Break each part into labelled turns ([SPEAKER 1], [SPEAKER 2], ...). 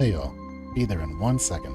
[SPEAKER 1] Heyo. Be there in 1 second.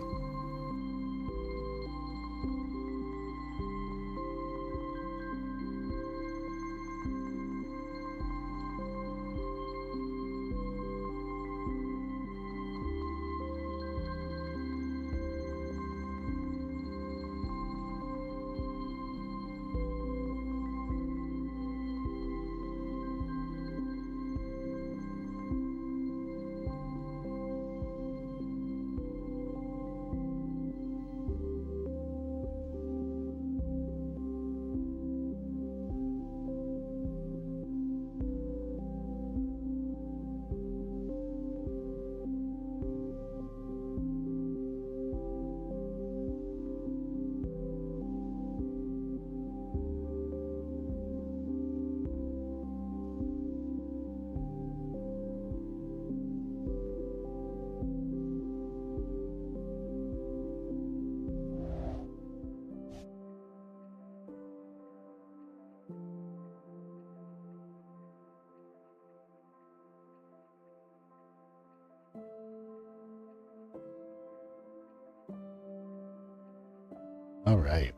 [SPEAKER 1] Alright.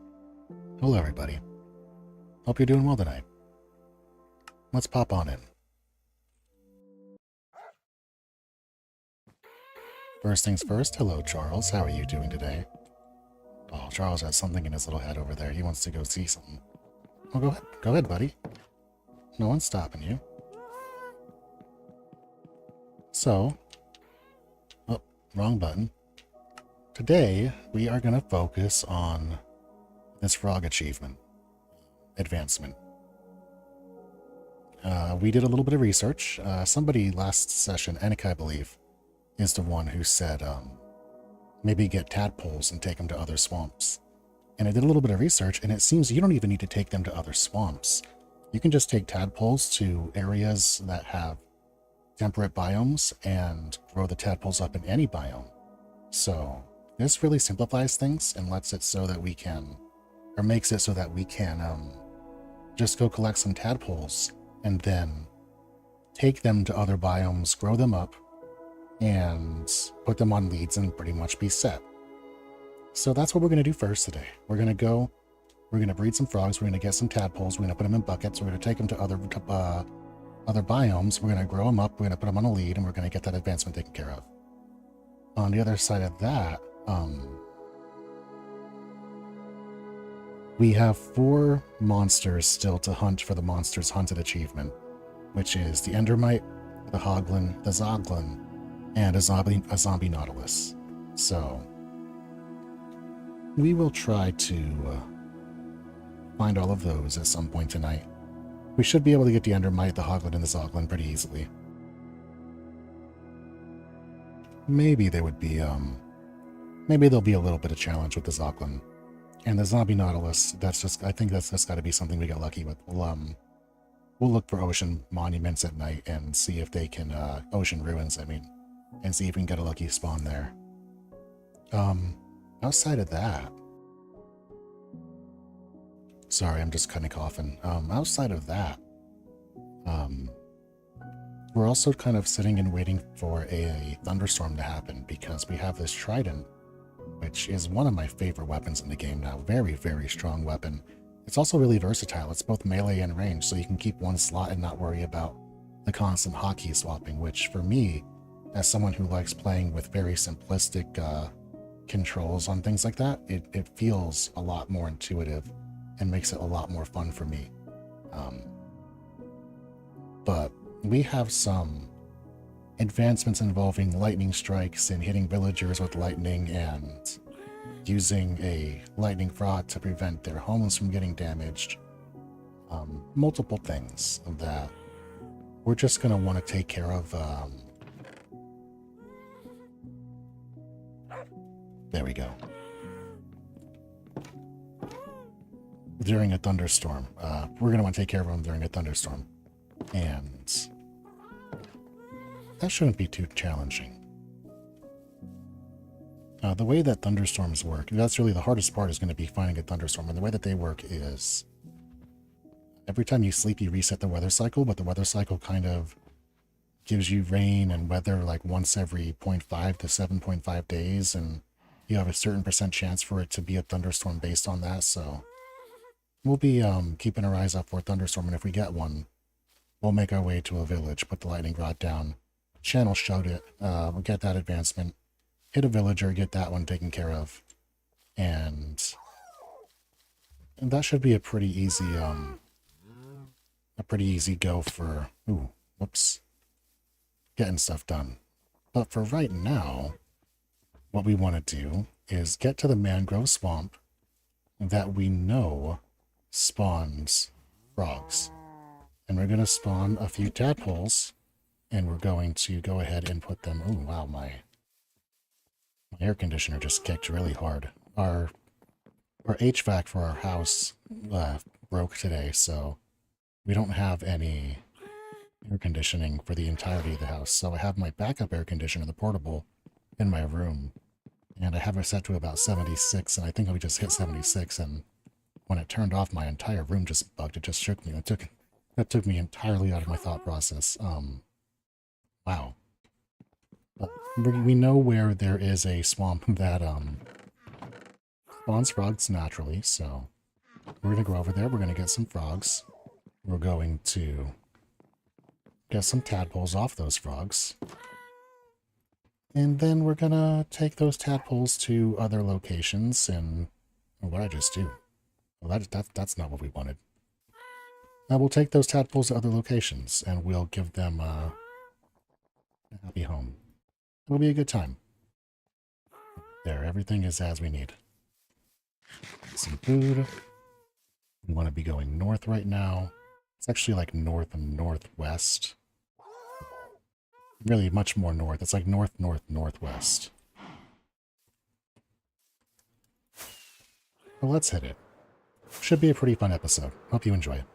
[SPEAKER 1] Hello everybody. Hope you're doing well tonight. Let's pop on in. First things first, hello Charles, how are you doing today? Oh, Charles has something in his little head over there. He wants to go see something. Oh, go ahead, buddy. No one's stopping you. So, oh, wrong button. Today, we are going to focus on this frog achievement, advancement. We did a little bit of research. Somebody last session, Annika, I believe, is the one who said, maybe get tadpoles and take them to other swamps. And I did a little bit of research, and it seems you don't even need to take them to other swamps. You can just take tadpoles to areas that have temperate biomes and grow the tadpoles up in any biome. So this really simplifies things and lets it so that we can, or makes it so that we can just go collect some tadpoles and then take them to other biomes, grow them up, and put them on leads and pretty much be set. So that's what we're going to do first today. We're going to breed some frogs, we're going to get some tadpoles, we're going to put them in buckets, we're going to take them to other biomes, we're going to grow them up, we're going to put them on a lead, and we're going to get that advancement taken care of. On the other side of that, we have 4 monsters still to hunt for the Monsters Hunted achievement, which is the Endermite, the Hoglin, the Zoglin, and a zombie Nautilus. So we will try to find all of those at some point tonight. We should be able to get the Endermite, the Hoglin, and the Zoglin pretty easily. Maybe there would be, maybe there'll be a little bit of challenge with the Zoglin. And the zombie Nautilus, I think that's just gotta be something we got lucky with. We'll look for ocean monuments at night and see if they can, ocean ruins, I mean, and see if we can get a lucky spawn there. Outside of that, sorry, I'm just kind of coughing. Outside of that, we're also kind of sitting and waiting for a thunderstorm to happen because we have this trident, which is one of my favorite weapons in the game now. Very, very strong weapon. It's also really versatile. It's both melee and range, so you can keep one slot and not worry about the constant hotkey swapping, which for me, as someone who likes playing with very simplistic controls on things like that, it feels a lot more intuitive and makes it a lot more fun for me. But we have some advancements involving lightning strikes and hitting villagers with lightning and using a lightning rod to prevent their homes from getting damaged. Multiple things that we're just going to want to take care of. There we go. During a thunderstorm. We're going to want to take care of them during a thunderstorm. And that shouldn't be too challenging. The way that thunderstorms work, that's really the hardest part, is going to be finding a thunderstorm. And the way that they work is every time you sleep, you reset the weather cycle, but the weather cycle kind of gives you rain and weather like once every 0.5 to 7.5 days, and you have a certain percent chance for it to be a thunderstorm based on that. So we'll be keeping our eyes up for a thunderstorm, and if we get one, we'll make our way to a village, put the lightning rod down, channel shut it, we'll get that advancement, hit a villager, get that one taken care of, and that should be a pretty easy go for whoops, getting stuff done. But for right now, what we want to do is get to the mangrove swamp that we know spawns frogs. And we're going to spawn a few tadpoles, and we're going to go ahead and put them... Oh, wow, my air conditioner just kicked really hard. Our HVAC for our house broke today, so we don't have any air conditioning for the entirety of the house. So I have my backup air conditioner, the portable, in my room, and I have it set to about 76, and I think we just hit 76, and when it turned off, my entire room just bugged. It just shook me. That took me entirely out of my thought process. Wow. But we know where there is a swamp that spawns frogs naturally, so we're going to go over there. We're going to get some frogs. We're going to get some tadpoles off those frogs. And then we're going to take those tadpoles to other locations. And what did I just do? Well, that's not what we wanted. We'll take those tadpoles to other locations, and we'll give them a happy home. It'll be a good time. There, everything is as we need. Some food. We want to be going north right now. It's actually like north and northwest. Really much more north. It's like northwest. Well, let's hit it. Should be a pretty fun episode. Hope you enjoy it.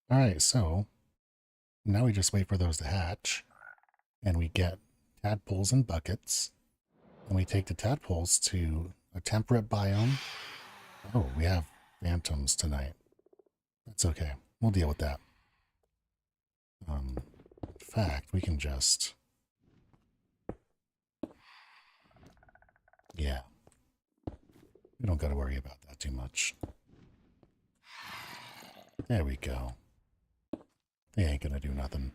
[SPEAKER 1] Alright, so now we just wait for those to hatch, and we get tadpoles in buckets, and we take the tadpoles to a temperate biome. Oh, we have phantoms tonight. That's okay. We'll deal with that. In fact, we can just... Yeah. We don't gotta worry about that too much. There we go. They ain't gonna do nothing.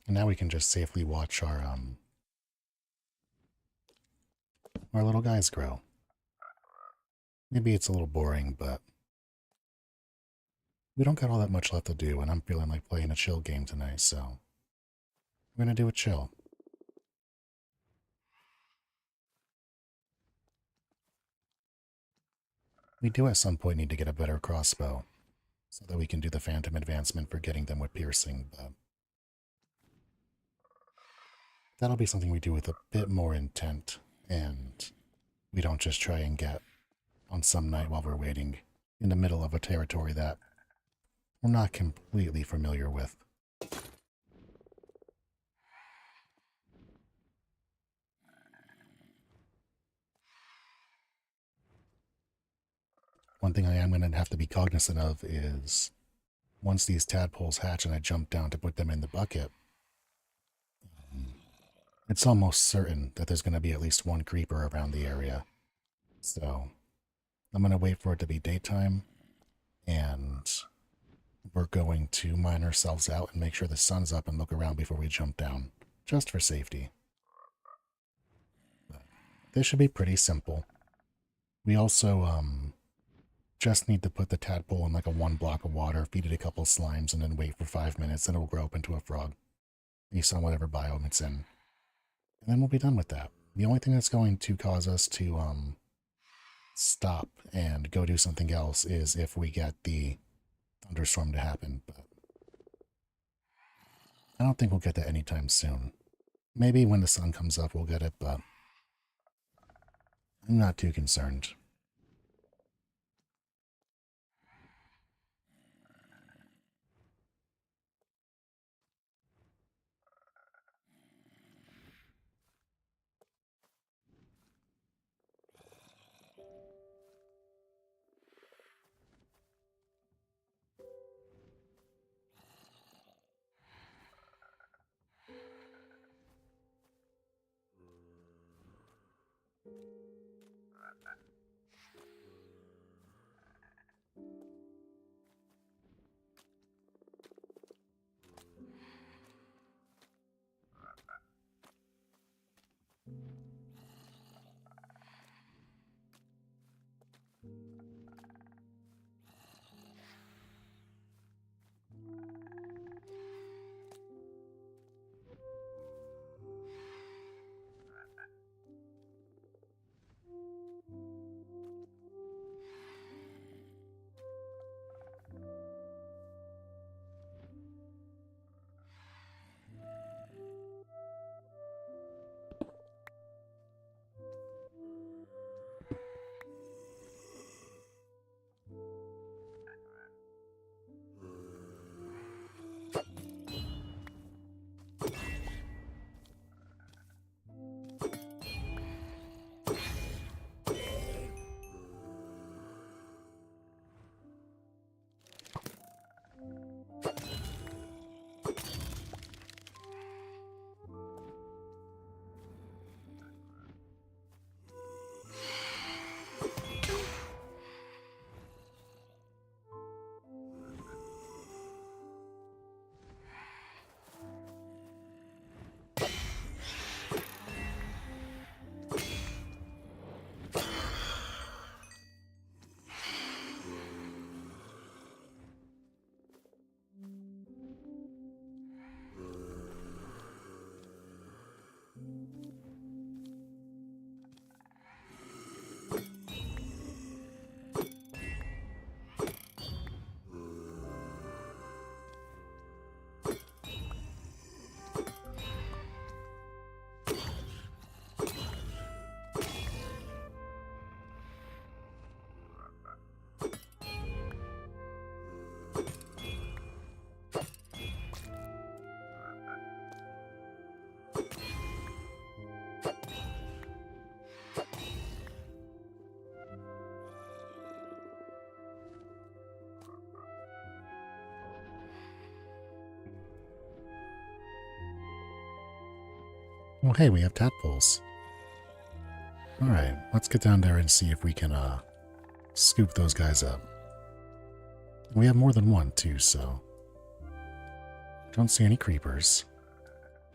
[SPEAKER 1] And now we can just safely watch our little guys grow. Maybe it's a little boring, but we don't got all that much left to do, and I'm feeling like playing a chill game tonight, so we're gonna do a chill. We do at some point need to get a better crossbow, so that we can do the phantom advancement for getting them with piercing, but that'll be something we do with a bit more intent, and we don't just try and get on some night while we're waiting in the middle of a territory that we're not completely familiar with. One thing I am going to have to be cognizant of is once these tadpoles hatch and I jump down to put them in the bucket, it's almost certain that there's going to be at least one creeper around the area. So I'm going to wait for it to be daytime, and we're going to mine ourselves out and make sure the sun's up and look around before we jump down, just for safety. But this should be pretty simple. We also just need to put the tadpole in like a 1 block of water, feed it a couple slimes, and then wait for 5 minutes, and it'll grow up into a frog, based on whatever biome it's in. And then we'll be done with that. The only thing that's going to cause us to stop and go do something else is if we get the thunderstorm to happen, but I don't think we'll get that anytime soon. Maybe when the sun comes up we'll get it, but I'm not too concerned. Well, hey, we have tadpoles. Alright, let's get down there and see if we can, scoop those guys up. We have more than one, too, so... Don't see any creepers.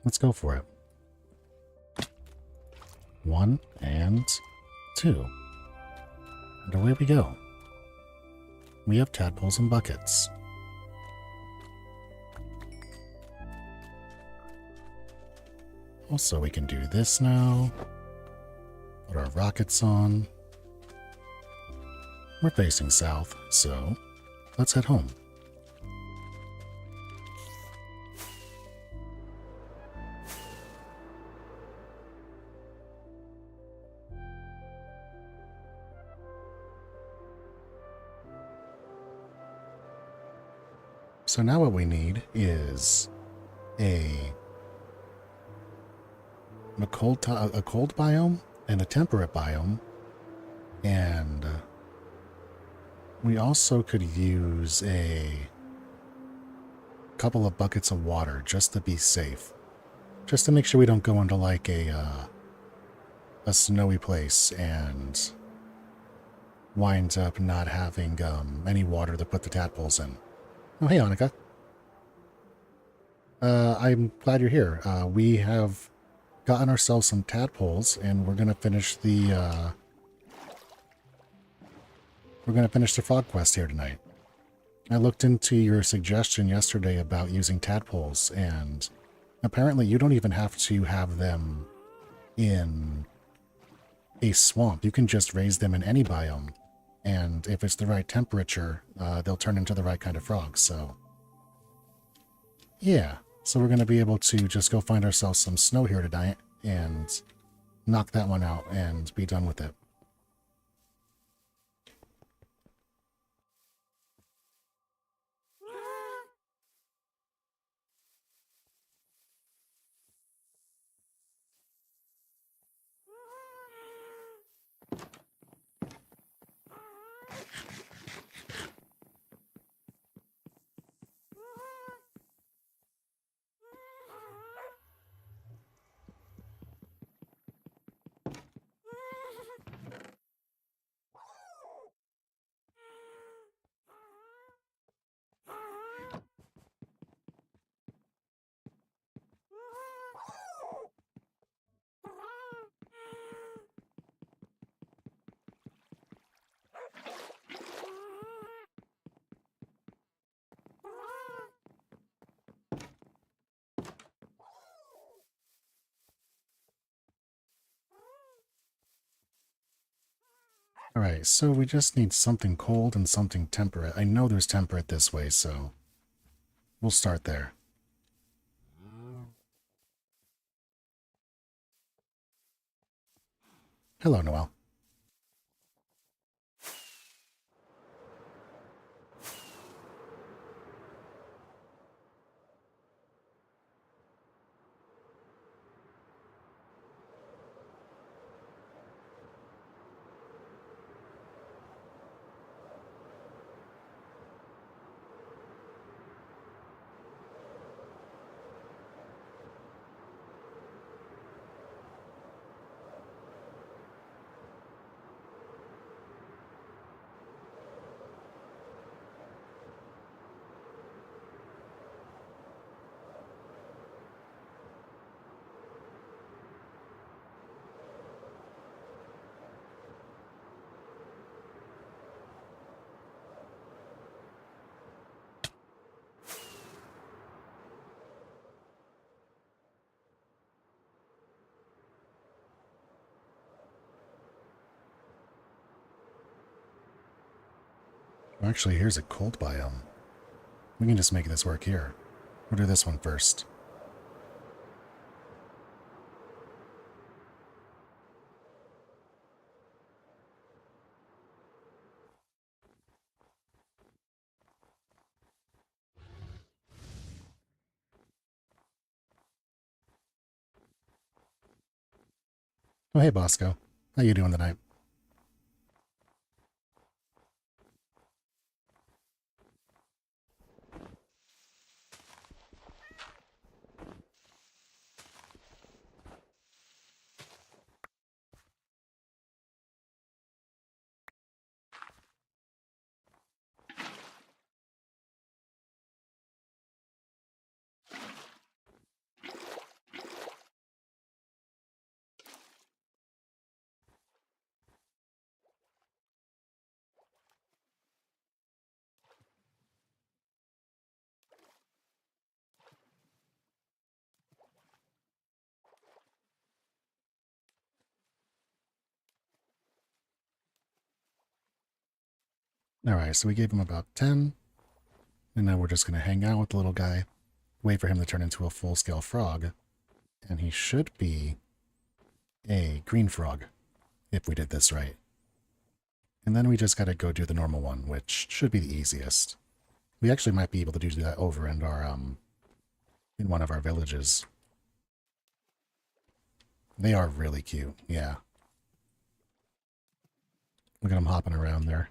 [SPEAKER 1] Let's go for it. 1 and 2. And away we go. We have tadpoles and buckets. Also, we can do this now. Put our rockets on. We're facing south, so let's head home. So now what we need is a cold biome and a temperate biome, and we also could use a couple of buckets of water just to be safe, just to make sure we don't go into like a snowy place and wind up not having any water to put the tadpoles in. Oh, hey, Annika. I'm glad you're here. We have gotten ourselves some tadpoles, and we're gonna finish the frog quest here tonight. I looked into your suggestion yesterday about using tadpoles, and apparently you don't even have to have them in a swamp. You can just raise them in any biome, and if it's the right temperature, they'll turn into the right kind of frogs. So yeah, so we're going to be able to just go find ourselves some snow here tonight and knock that one out and be done with it. Alright, so we just need something cold and something temperate. I know there's temperate this way, so we'll start there. Hello, Noelle. Actually, here's a cold biome. We can just make this work here. We'll do this one first. Oh, hey, Bosco. How you doing tonight? Alright, so we gave him about 10, and now we're just going to hang out with the little guy, wait for him to turn into a full-scale frog, and he should be a green frog, if we did this right. And then we just gotta go do the normal one, which should be the easiest. We actually might be able to do that over in our, in one of our villages. They are really cute, yeah. Look at them hopping around there.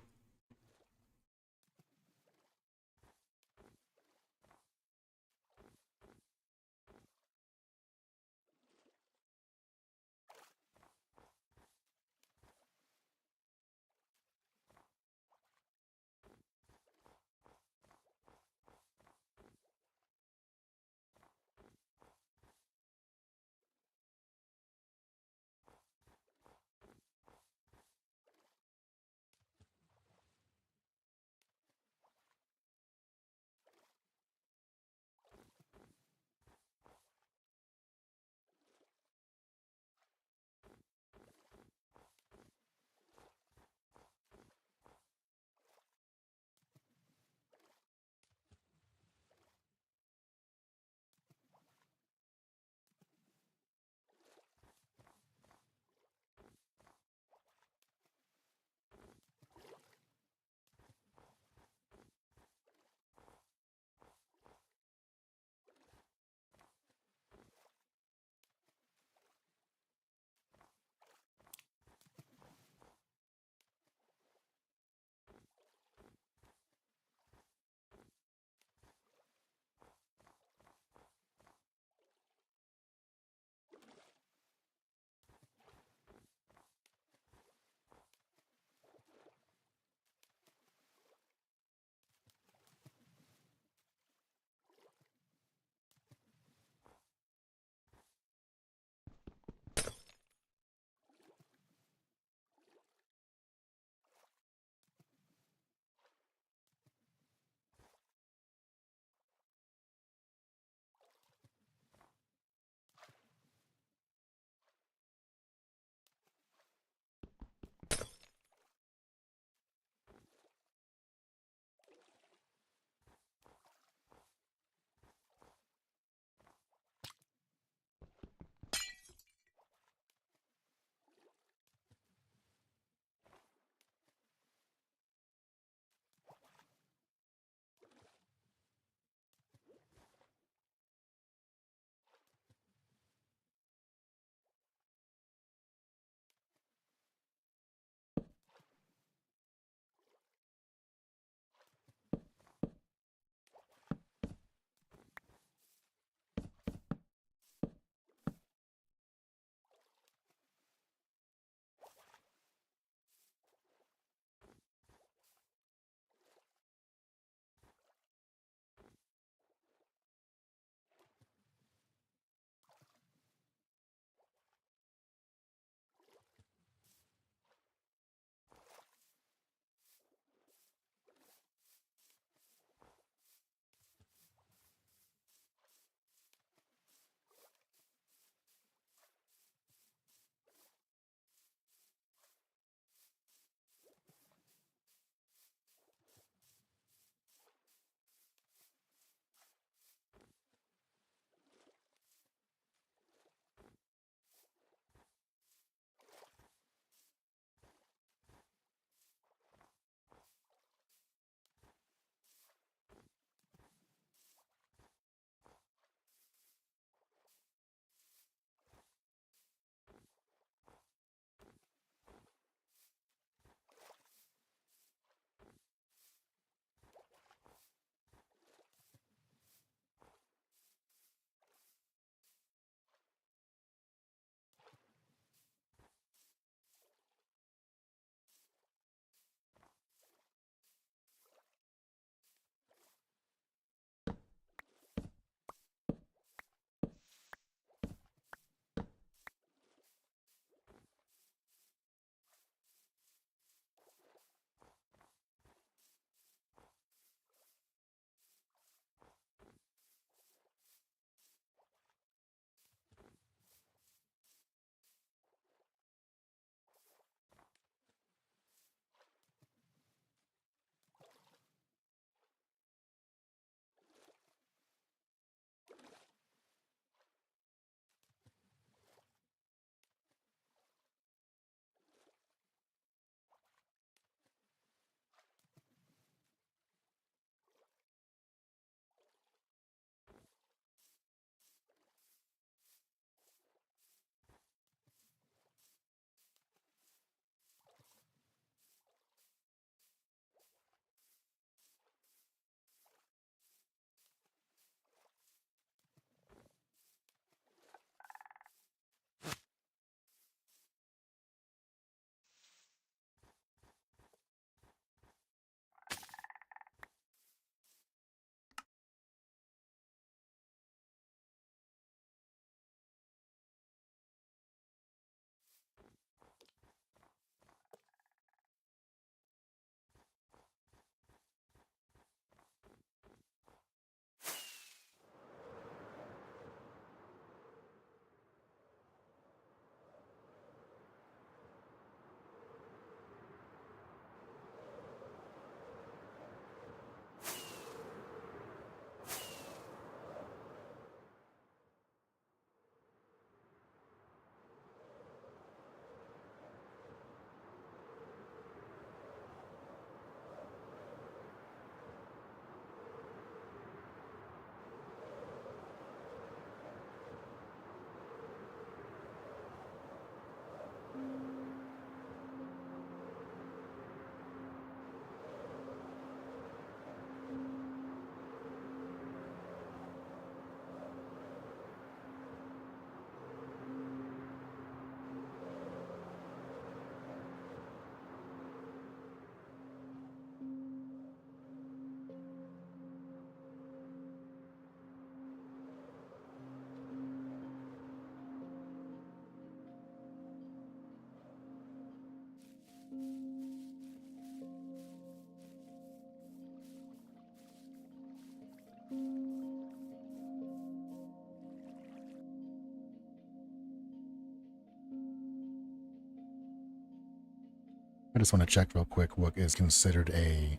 [SPEAKER 1] I just want to check real quick what is considered a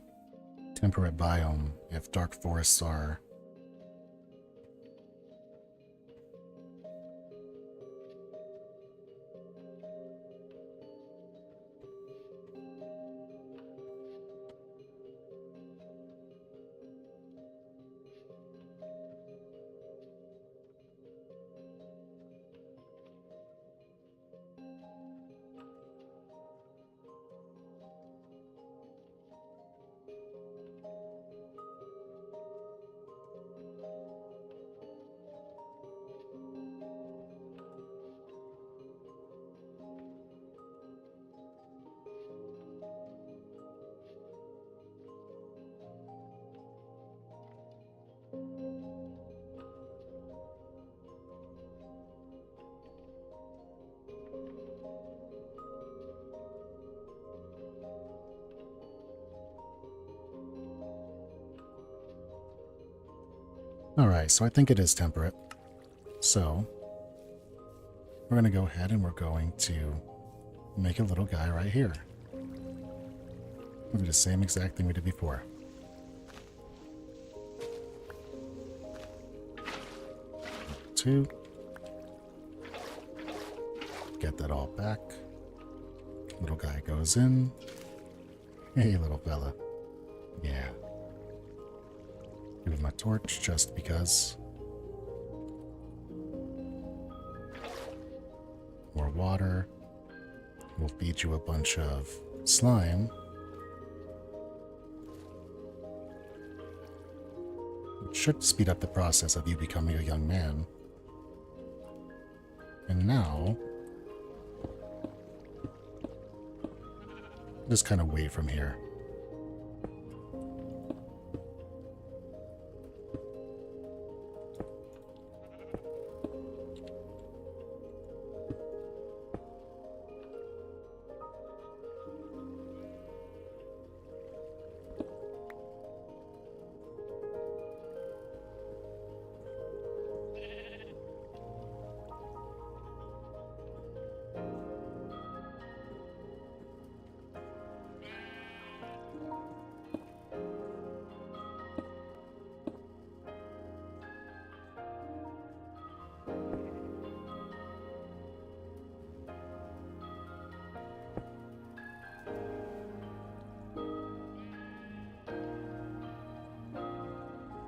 [SPEAKER 1] temperate biome if dark forests are. Alright, so I think it is temperate. So, we're going to go ahead and we're going to make a little guy right here. We'll do the same exact thing we did before. Two. Get that all back. Little guy goes in. Hey, little fella. Yeah. Give him a torch just because. More water. We'll feed you a bunch of slime. It should speed up the process of you becoming a young man. And now, just kind of wait from here.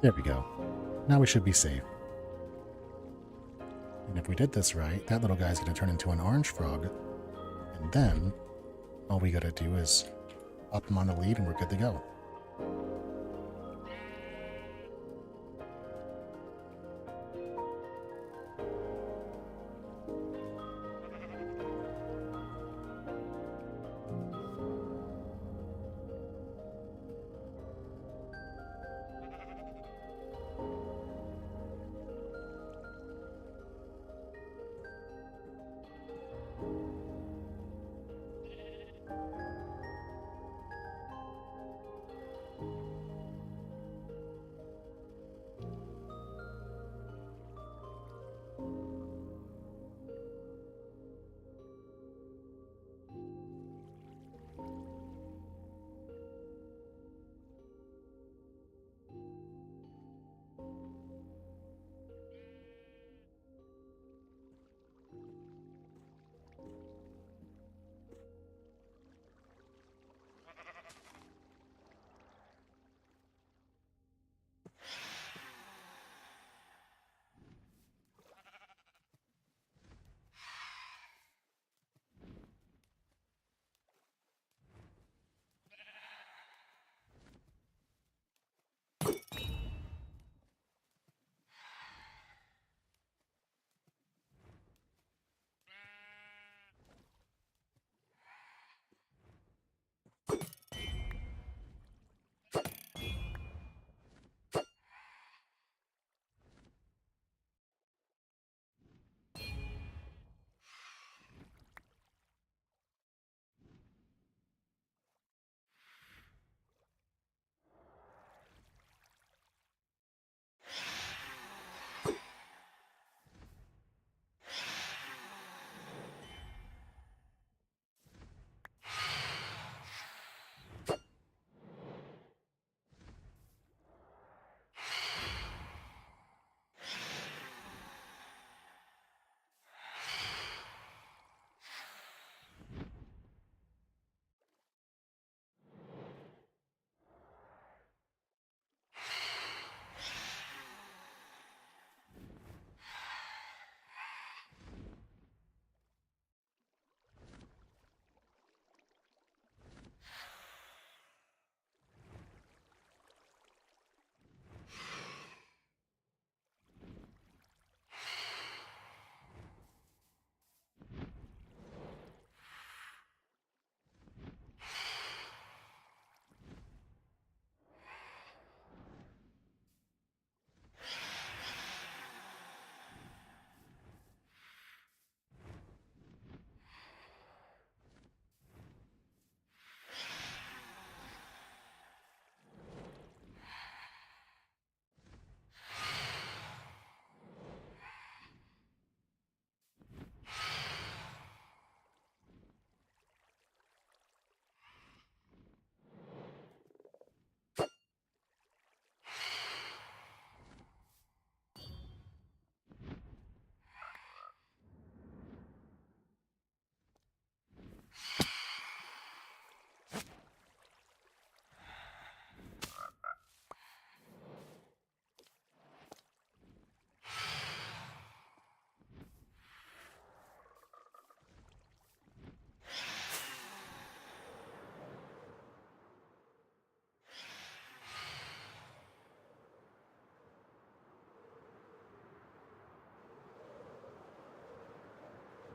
[SPEAKER 1] There we go. Now we should be safe. And if we did this right, that little guy's going to turn into an orange frog. And then, all we got to do is up him on the lead and we're good to go.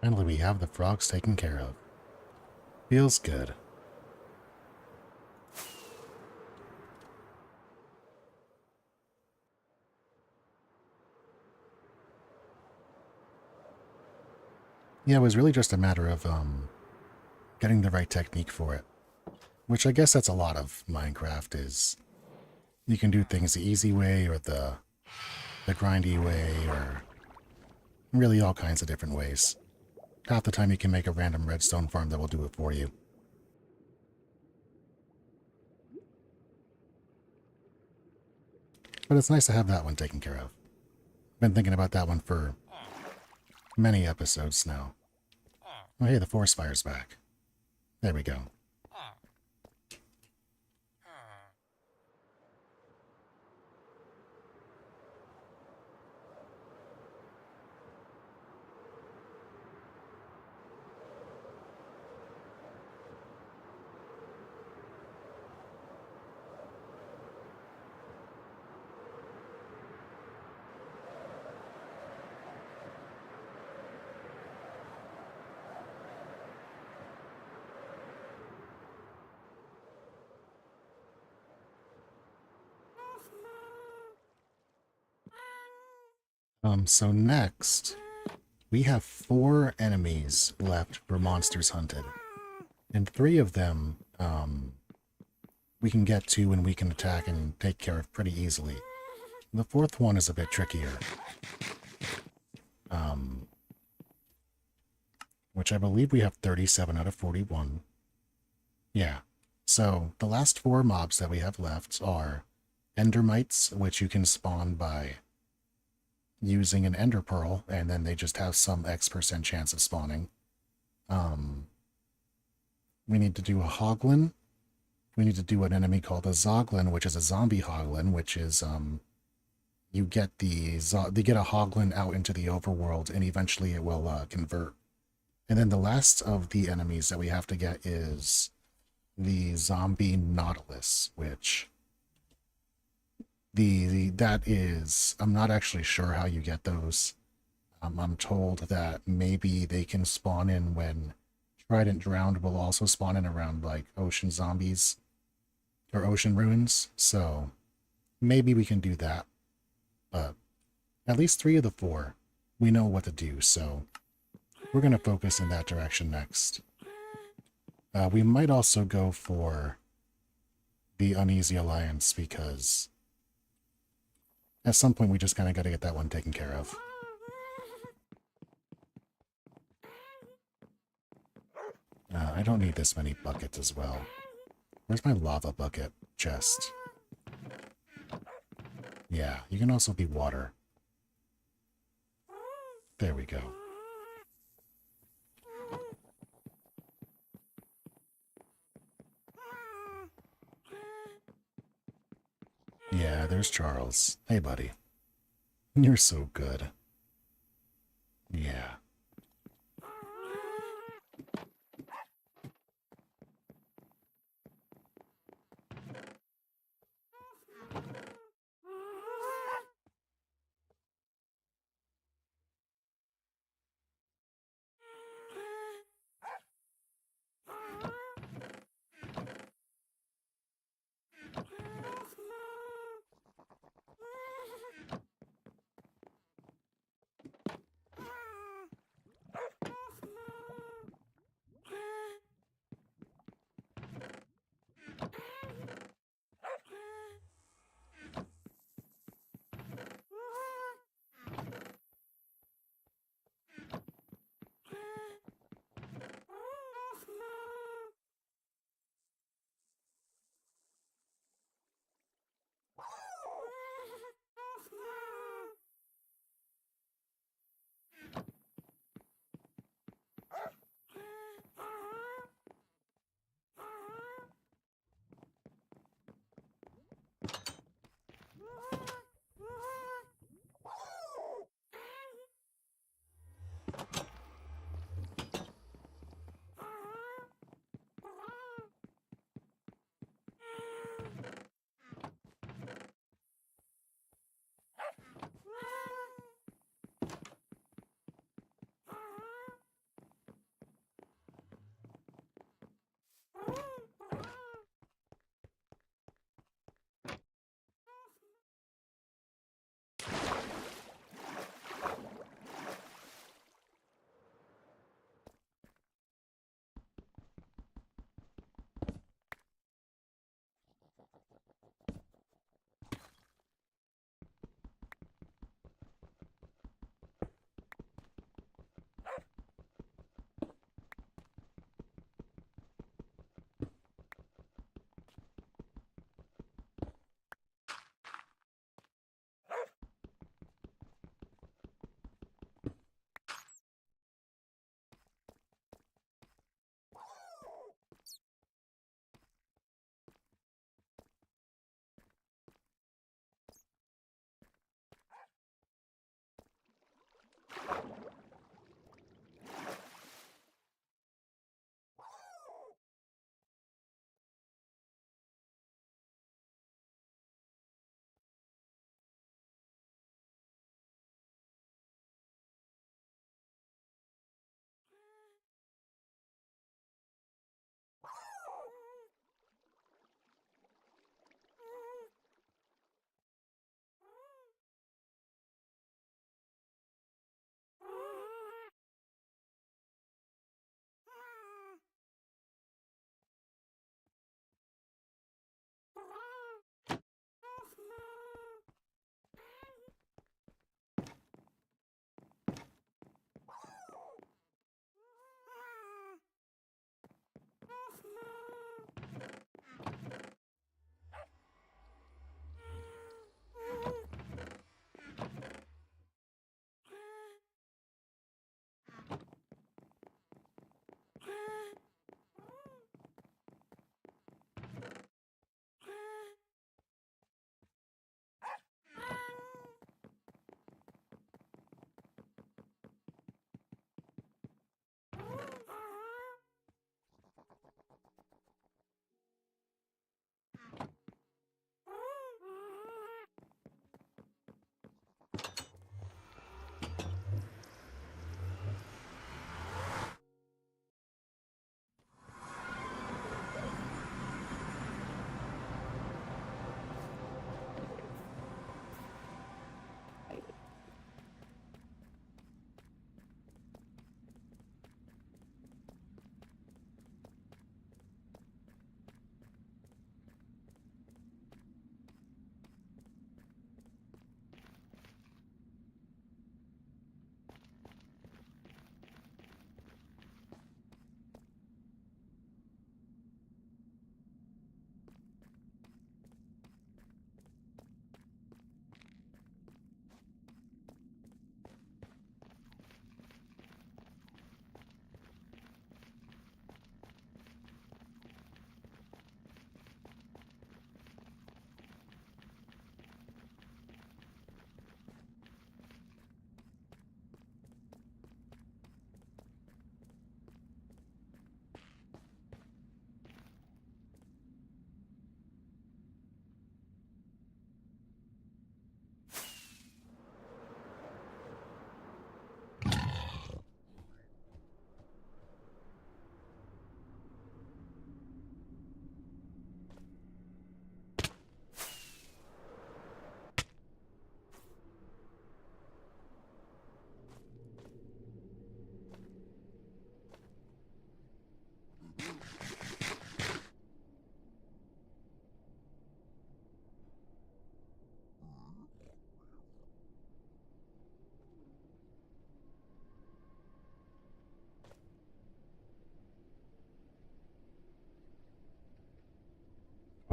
[SPEAKER 1] Finally, we have the frogs taken care of. Feels good. Yeah, it was really just a matter of getting the right technique for it. Which I guess that's a lot of Minecraft is you can do things the easy way or the grindy way or really all kinds of different ways. Half the time you can make a random redstone farm that will do it for you. But it's nice to have that one taken care of. Been thinking about that one for many episodes now. Oh hey, the forest fire's back. There we go. So next, we have 4 enemies left for monsters hunted. And 3 of them, we can get to and we can attack and take care of pretty easily. The 4th one is a bit trickier. Which I believe we have 37 out of 41. Yeah. So the last 4 mobs that we have left are endermites, which you can spawn by using an ender pearl, and then they just have some X% chance of spawning. We need to do a hoglin. We need to do an enemy called a zoglin, which is a zombie hoglin, which is you get they get a hoglin out into the overworld, and eventually it will convert. And then the last of the enemies that we have to get is the zombie nautilus, which that is, I'm not actually sure how you get those. I'm told that maybe they can spawn in when Trident Drowned will also spawn in around like ocean zombies or ocean ruins. So maybe we can do that. But at least 3 of the 4, we know what to do. So we're going to focus in that direction next. We might also go for the Uneasy Alliance because at some point we just kind of got to get that one taken care of. I don't need this many buckets as well. Where's my lava bucket chest? Yeah, you can also be water. There we go. Yeah, there's Charles. Hey, buddy. You're so good. Yeah.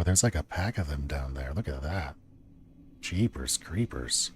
[SPEAKER 1] But there's like a pack of them down there. Look at that. Jeepers creepers.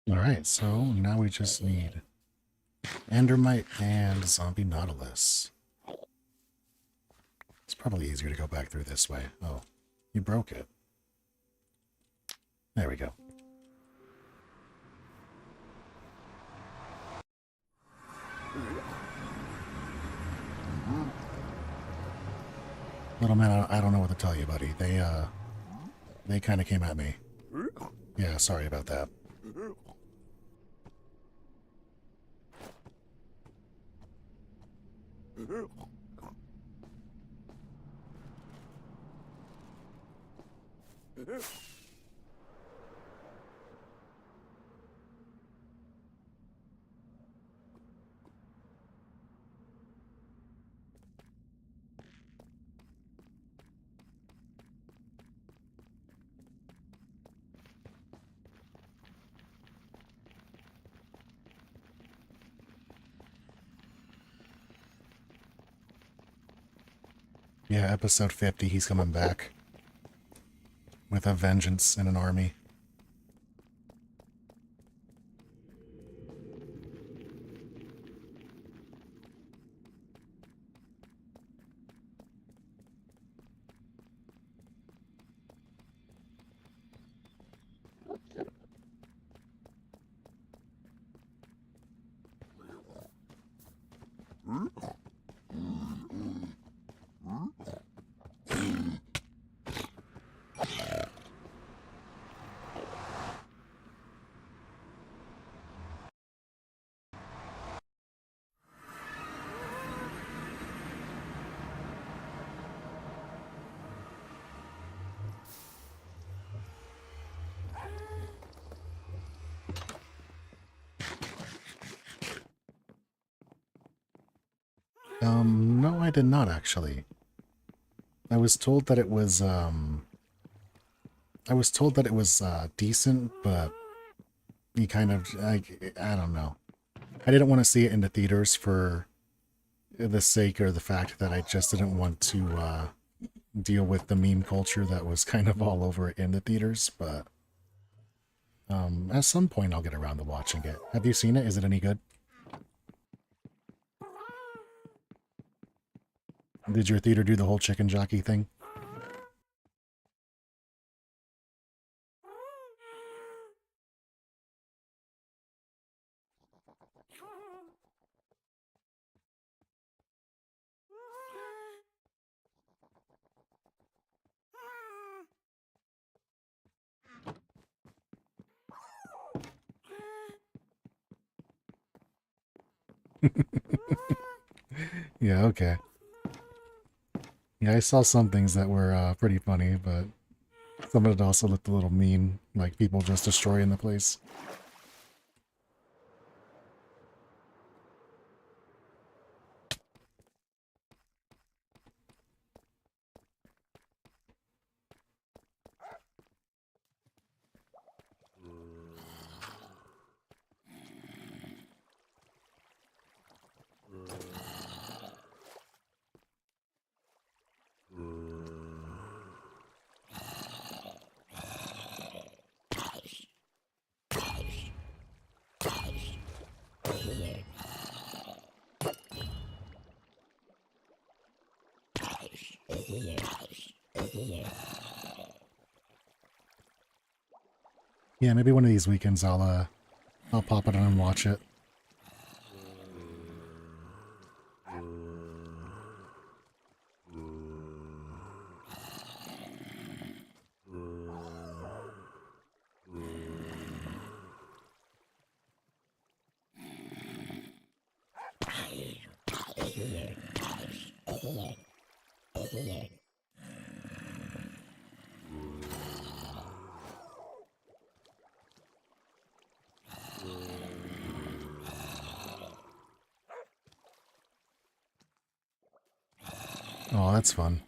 [SPEAKER 1] Alright, so now we just need Endermite and Zombie Nautilus. It's probably easier to go back through this way. Oh, you broke it. There we go. Little man, I don't know what to tell you, buddy. They kind of came at me. Yeah, sorry about that. Yeah, episode 50, he's coming back. With a vengeance and an army. No, I did not actually. I was told that it was, decent, but you kind of, I don't know. I didn't want to see it in the theaters for the sake or the fact that I just didn't want to, deal with the meme culture that was kind of all over it in the theaters, but, at some point I'll get around to watching it. Have you seen it? Is it any good? Did your theater do the whole chicken jockey thing? Yeah, okay. Yeah, I saw some things that were pretty funny, but some of it also looked a little mean, like people just destroying the place. Yeah, maybe one of these weekends I'll pop it on and watch it. Oh, that's fun.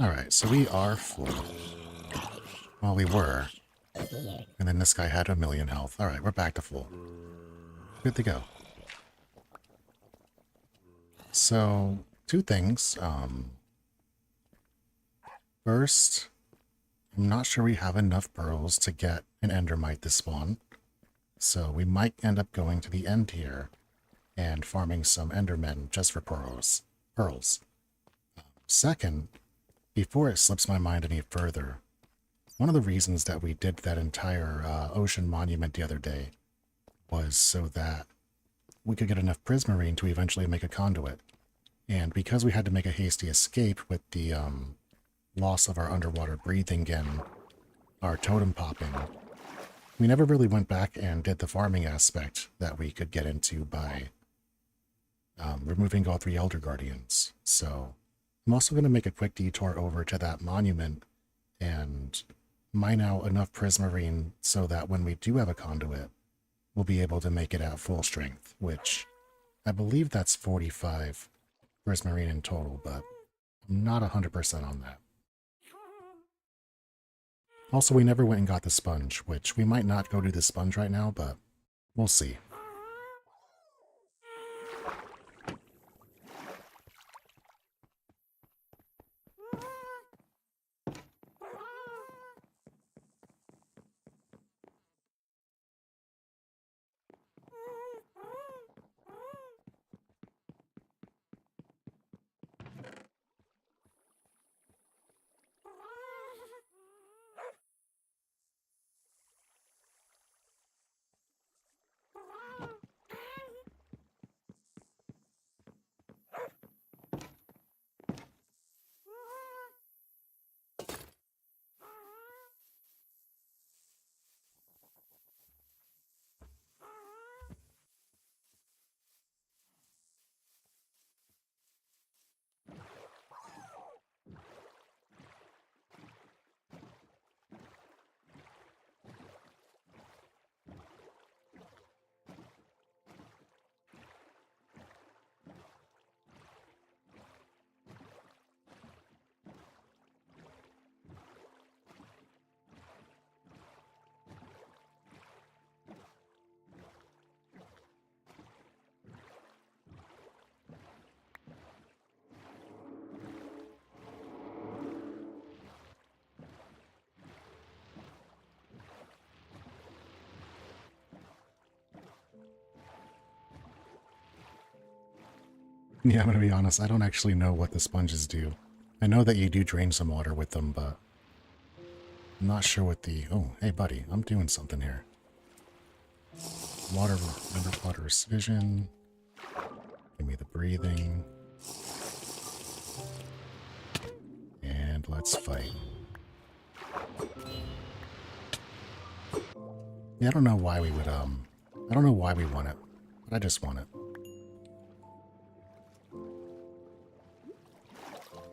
[SPEAKER 1] Alright, so we are full. Well, we were. And then this guy had 1,000,000 health. Alright, we're back to full. Good to go. So, two things. First, I'm not sure we have enough pearls to get an endermite this spawn. So we might end up going to the end here and farming some endermen just for pearls. Second, before it slips my mind any further, one of the reasons that we did that entire ocean monument the other day was so that we could get enough prismarine to eventually make a conduit. And because we had to make a hasty escape with the loss of our underwater breathing and our totem popping, we never really went back and did the farming aspect that we could get into by removing all 3 Elder Guardians. So I'm also going to make a quick detour over to that monument and mine out enough prismarine so that when we do have a conduit, we'll be able to make it at full strength, which I believe that's 45 prismarine in total, but I'm not 100% on that. Also, we never went and got the sponge, which we might not go do the sponge right now, but we'll see. Yeah, I'm going to be honest, I don't actually know what the sponges do. I know that you do drain some water with them, but I'm not sure what the... Oh, hey buddy, I'm doing something here. Underwater's vision. Give me the breathing. And let's fight. Yeah, I don't know why we would, I don't know why we want it, but I just want it.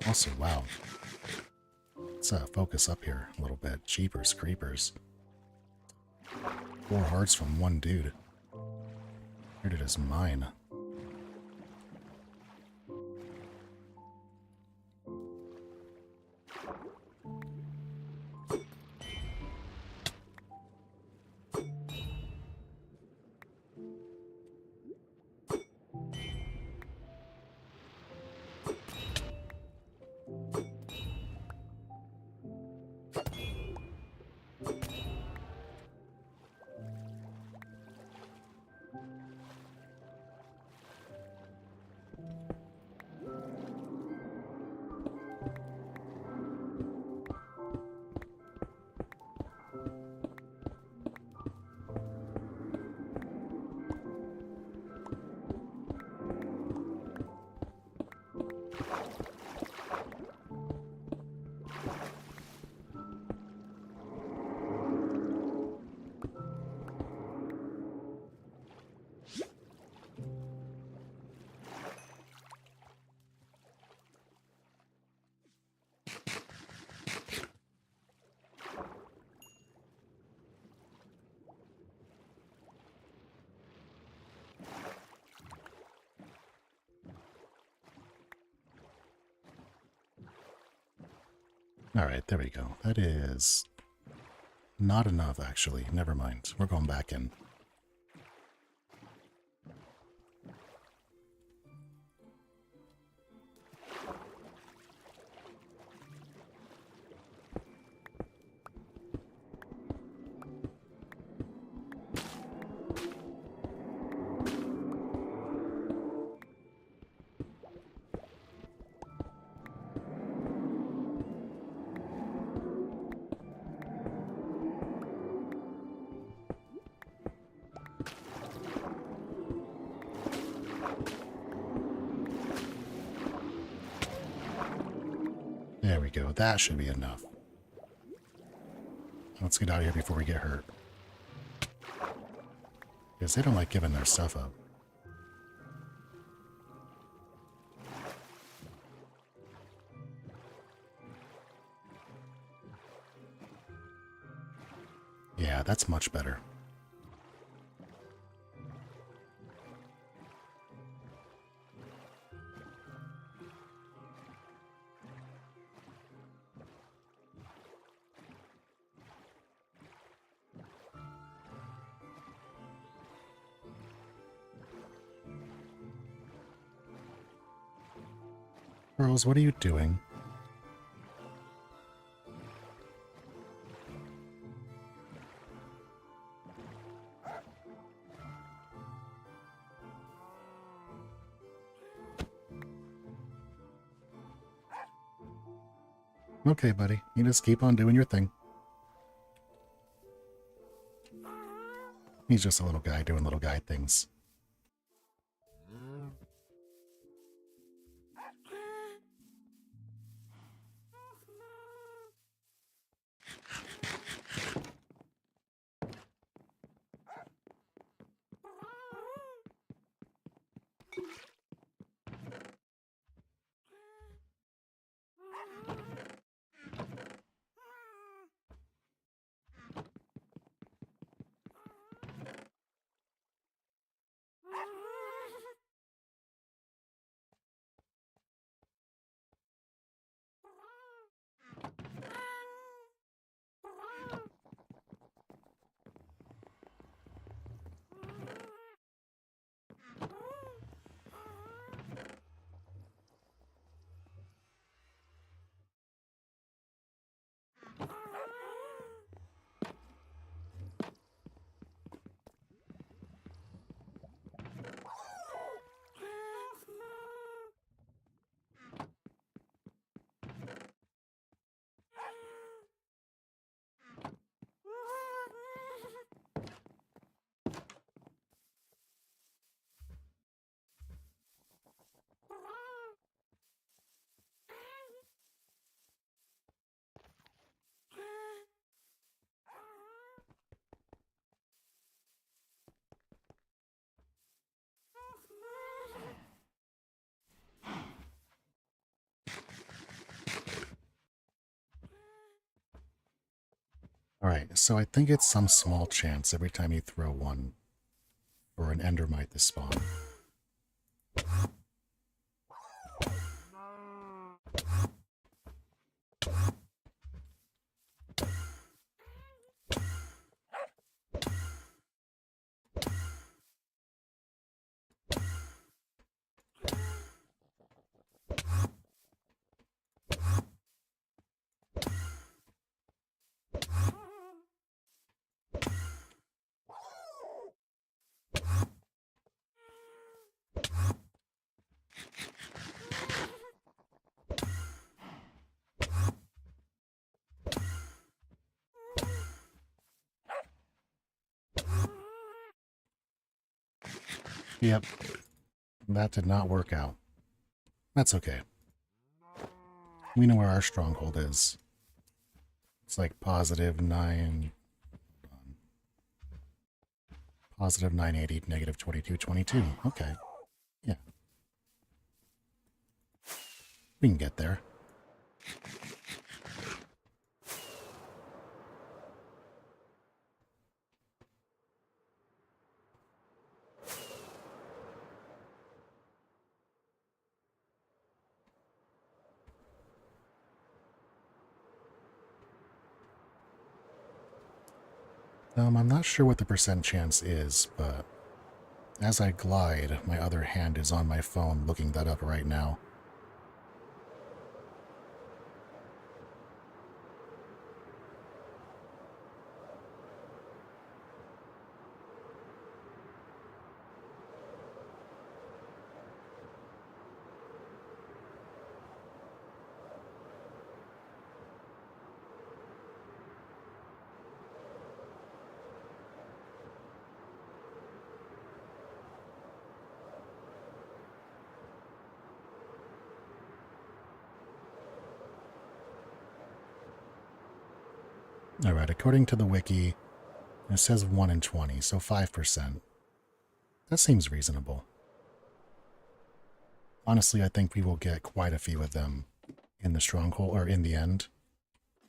[SPEAKER 1] Also, wow. Let's focus up here a little bit. Jeepers creepers. 4 hearts from one dude. Here it is mine. Alright, there we go. That is not enough, actually. Never mind. We're going back in. There we go. That should be enough. Let's get out of here before we get hurt. Because they don't like giving their stuff up. Yeah, that's much better. Pearls, what are you doing? Okay, buddy. You just keep on doing your thing. He's just a little guy doing little guy things. Alright, so I think it's some small chance every time you throw one for an endermite to spawn. Yep, that did not work out. That's okay. We know where our stronghold is. It's like positive 980, negative 2222. Okay. Yeah. We can get there. I'm not sure what the percent chance is, but as I glide, my other hand is on my phone looking that up right now. Alright, according to the wiki, it says 1 in 20, so 5%. That seems reasonable. Honestly, I think we will get quite a few of them in the stronghold, or in the end,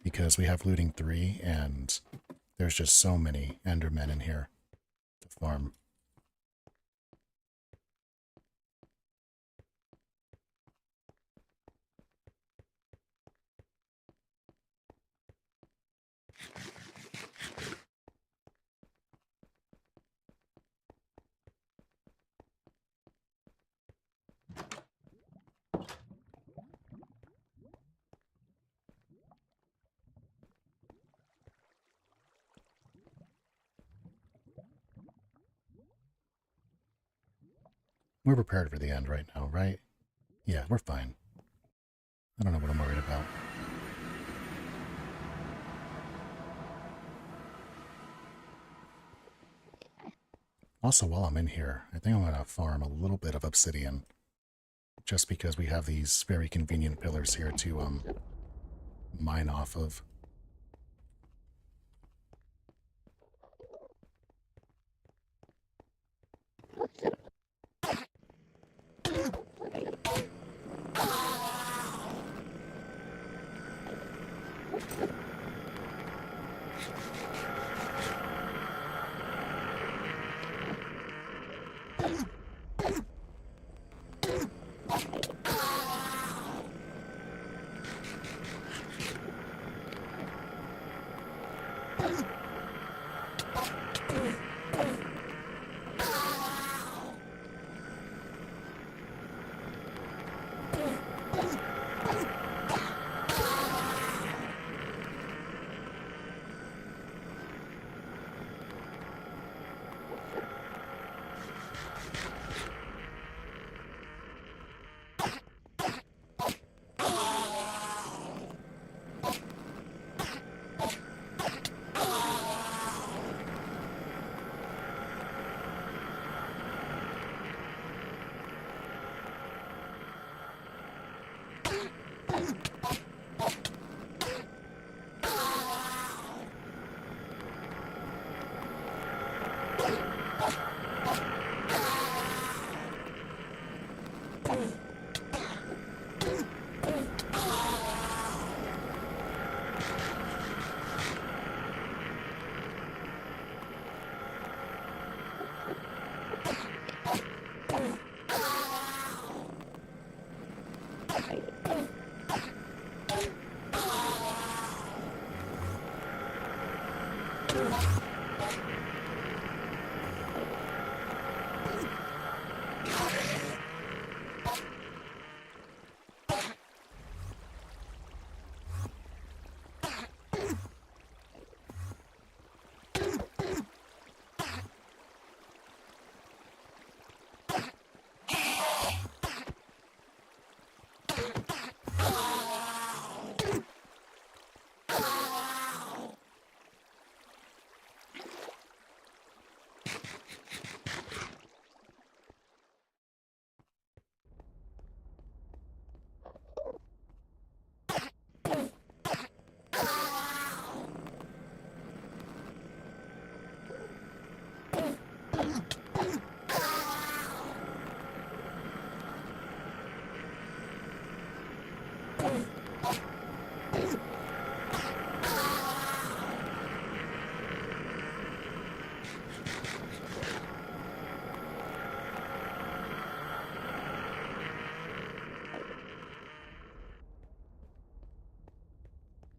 [SPEAKER 1] because we have looting 3, and there's just so many Endermen in here to farm. We're prepared for the end right now, right? Yeah, we're fine. I don't know what I'm worried about. Also, while I'm in here, I think I'm going to farm a little bit of obsidian. Just because we have these very convenient pillars here to mine off of.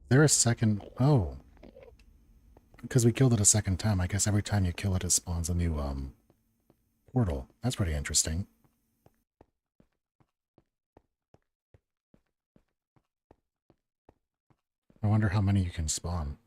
[SPEAKER 1] There a second... Oh. because we killed it a second time, I guess every time you kill it, it spawns a new portal. That's pretty interesting. I wonder how many you can spawn.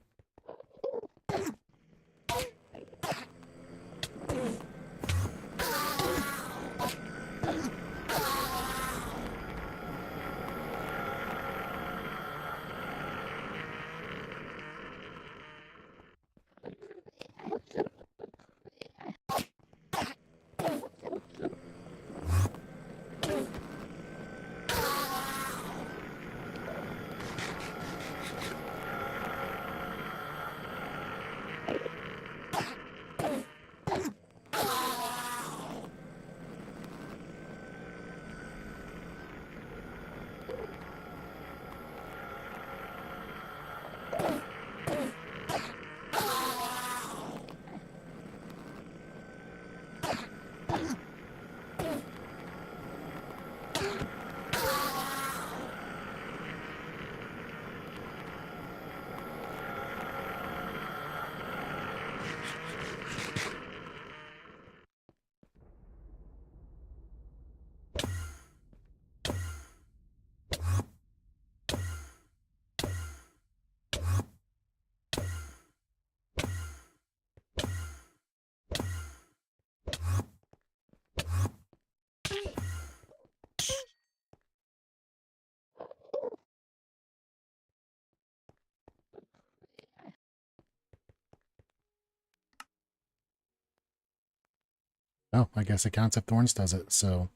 [SPEAKER 1] Oh, I guess it counts if Thorns does it, so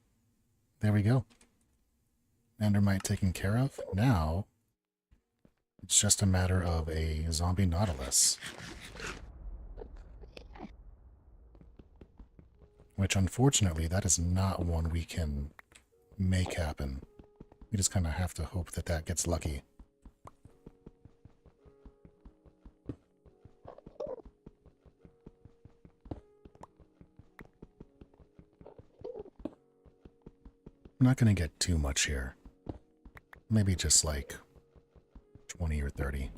[SPEAKER 1] there we go. Endermite taken care of. Now, it's just a matter of a zombie Nautilus. Which, unfortunately, that is not one we can make happen. We just kind of have to hope that that gets lucky. I'm not going to get too much here. Maybe just like 20 or 30.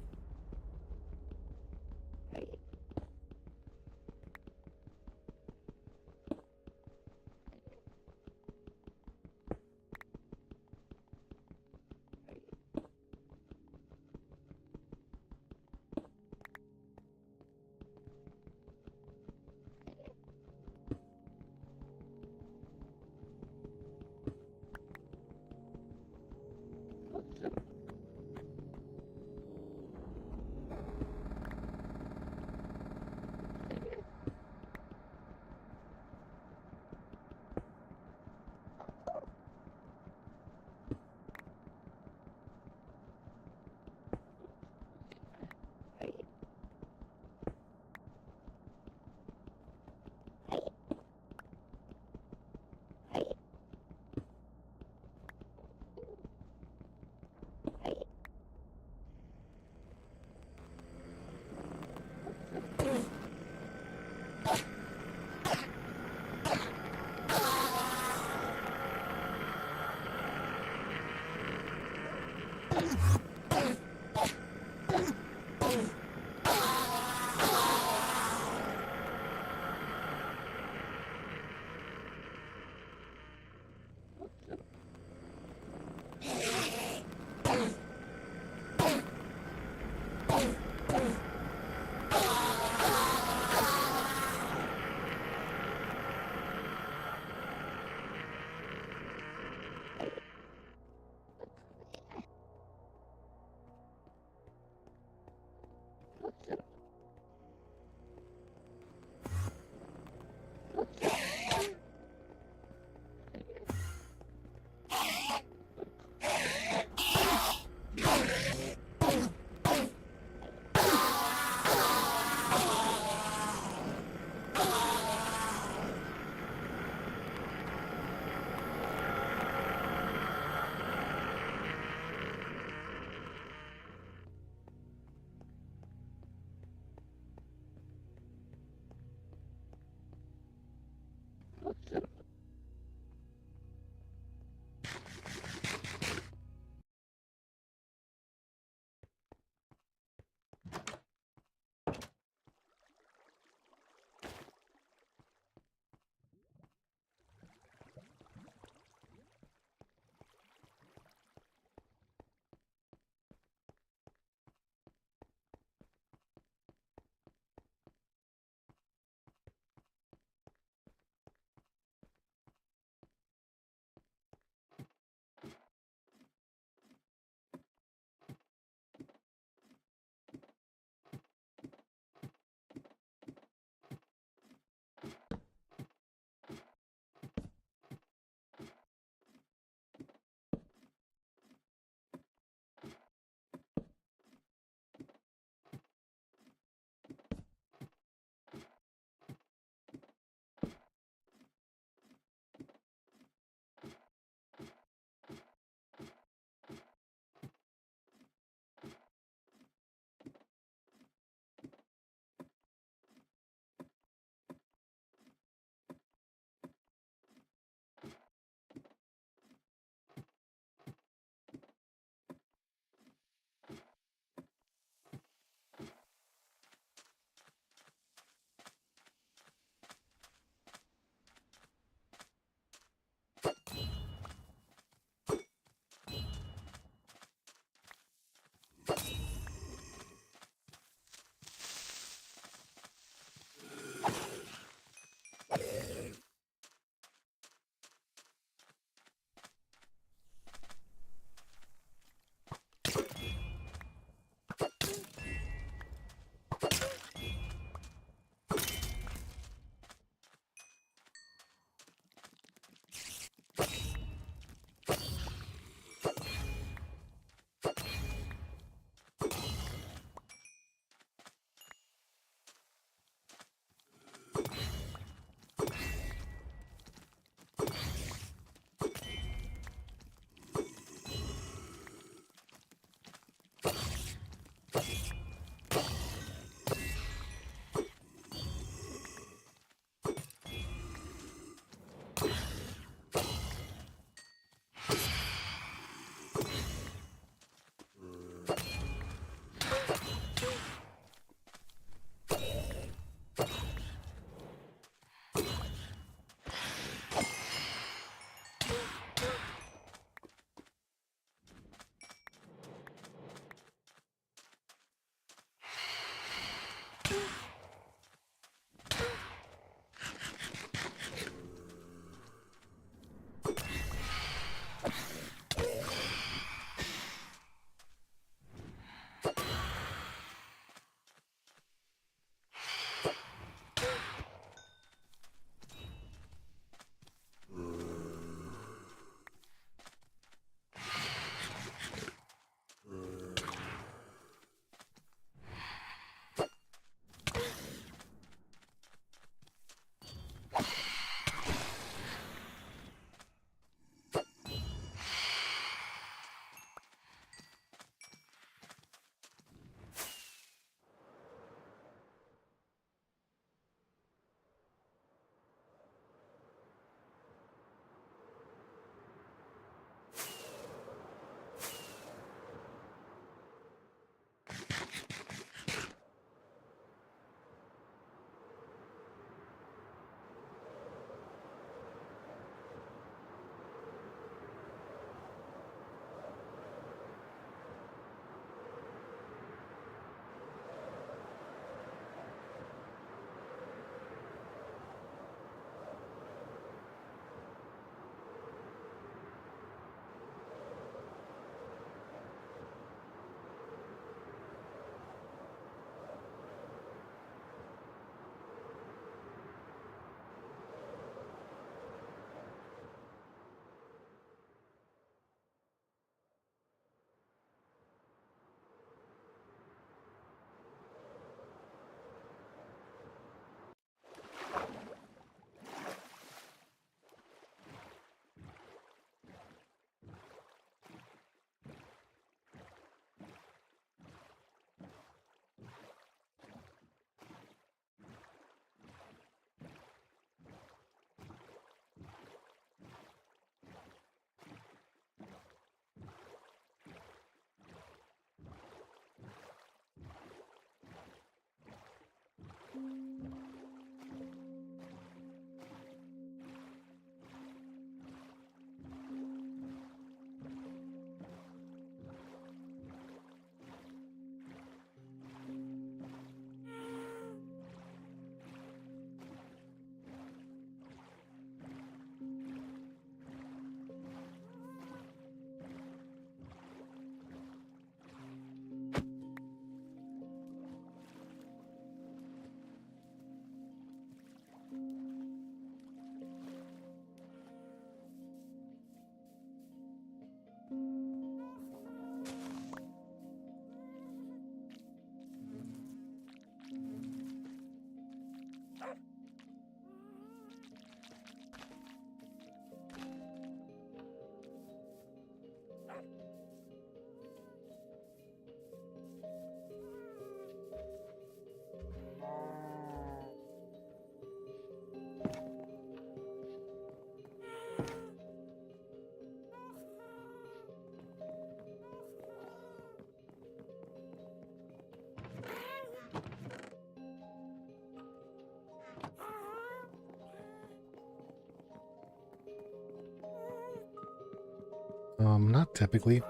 [SPEAKER 1] Not typically.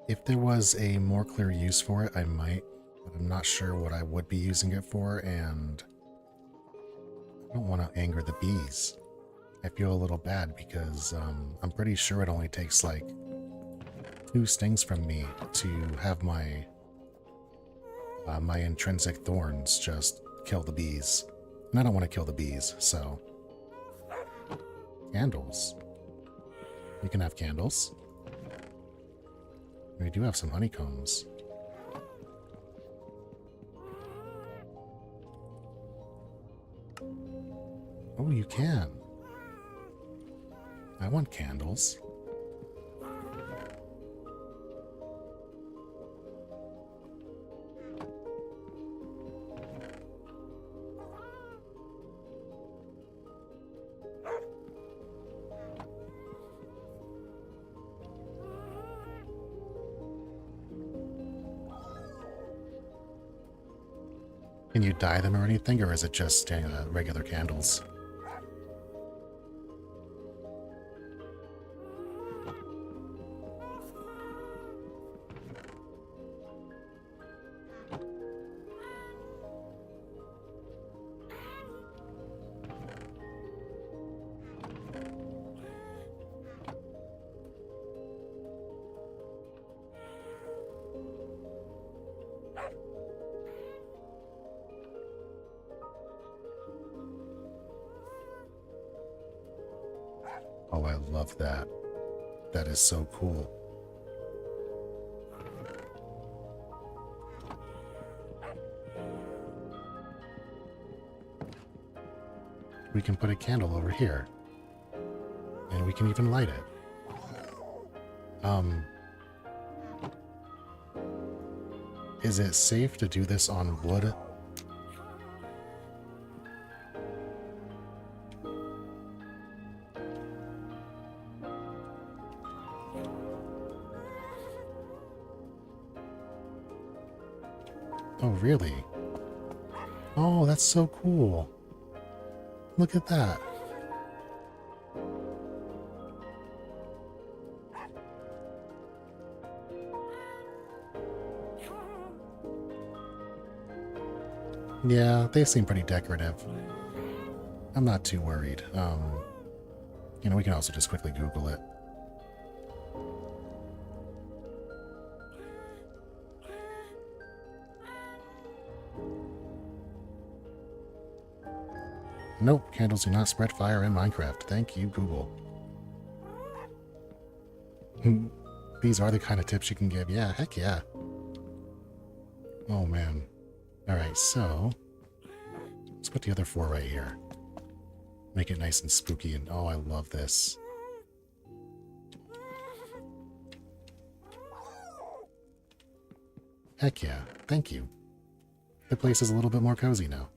[SPEAKER 1] If there was a more clear use for it, I might, but I'm not sure what I would be using it for, and I don't want to anger the bees. I feel a little bad because I'm pretty sure it only takes like 2 stings from me to have my my intrinsic thorns just kill the bees. And I don't want to kill the bees, so... Candles. We can have candles. We do have some honeycombs. Oh, you can. I want candles. Can you dye them or anything, or is it just regular candles? Oh, I love that. That is so cool. We can put a candle over here. And we can even light it. Is it safe to do this on wood? Oh, really? Oh, that's so cool. Look at that. Yeah, they seem pretty decorative. I'm not too worried. You know, we can also just quickly Google it. Nope, candles do not spread fire in Minecraft. Thank you, Google. These are the kind of tips you can give. Yeah, heck yeah. Oh, man. Alright, so... let's put the other 4 right here. Make it nice and spooky, and oh, I love this. Heck yeah, thank you. The place is a little bit more cozy now.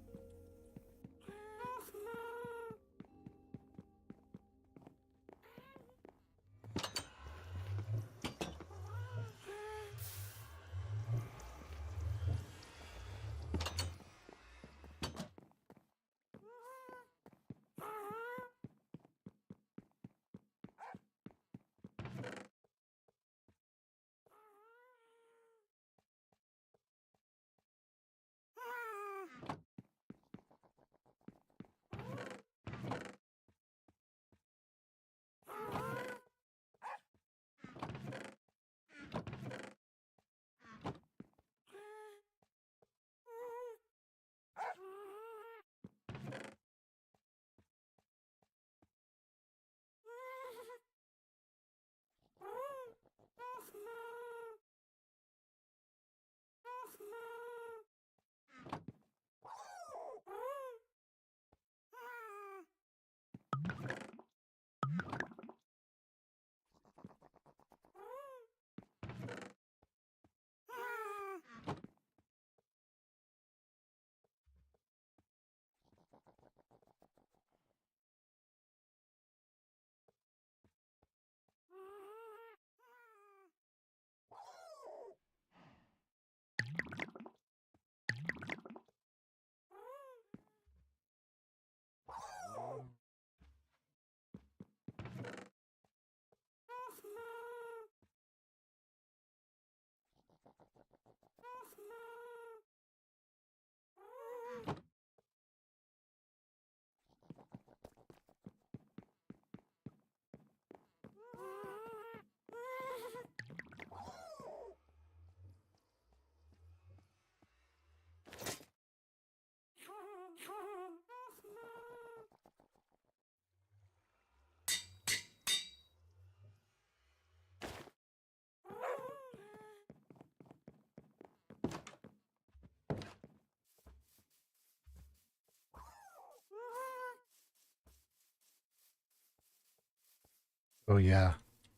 [SPEAKER 1] Oh yeah,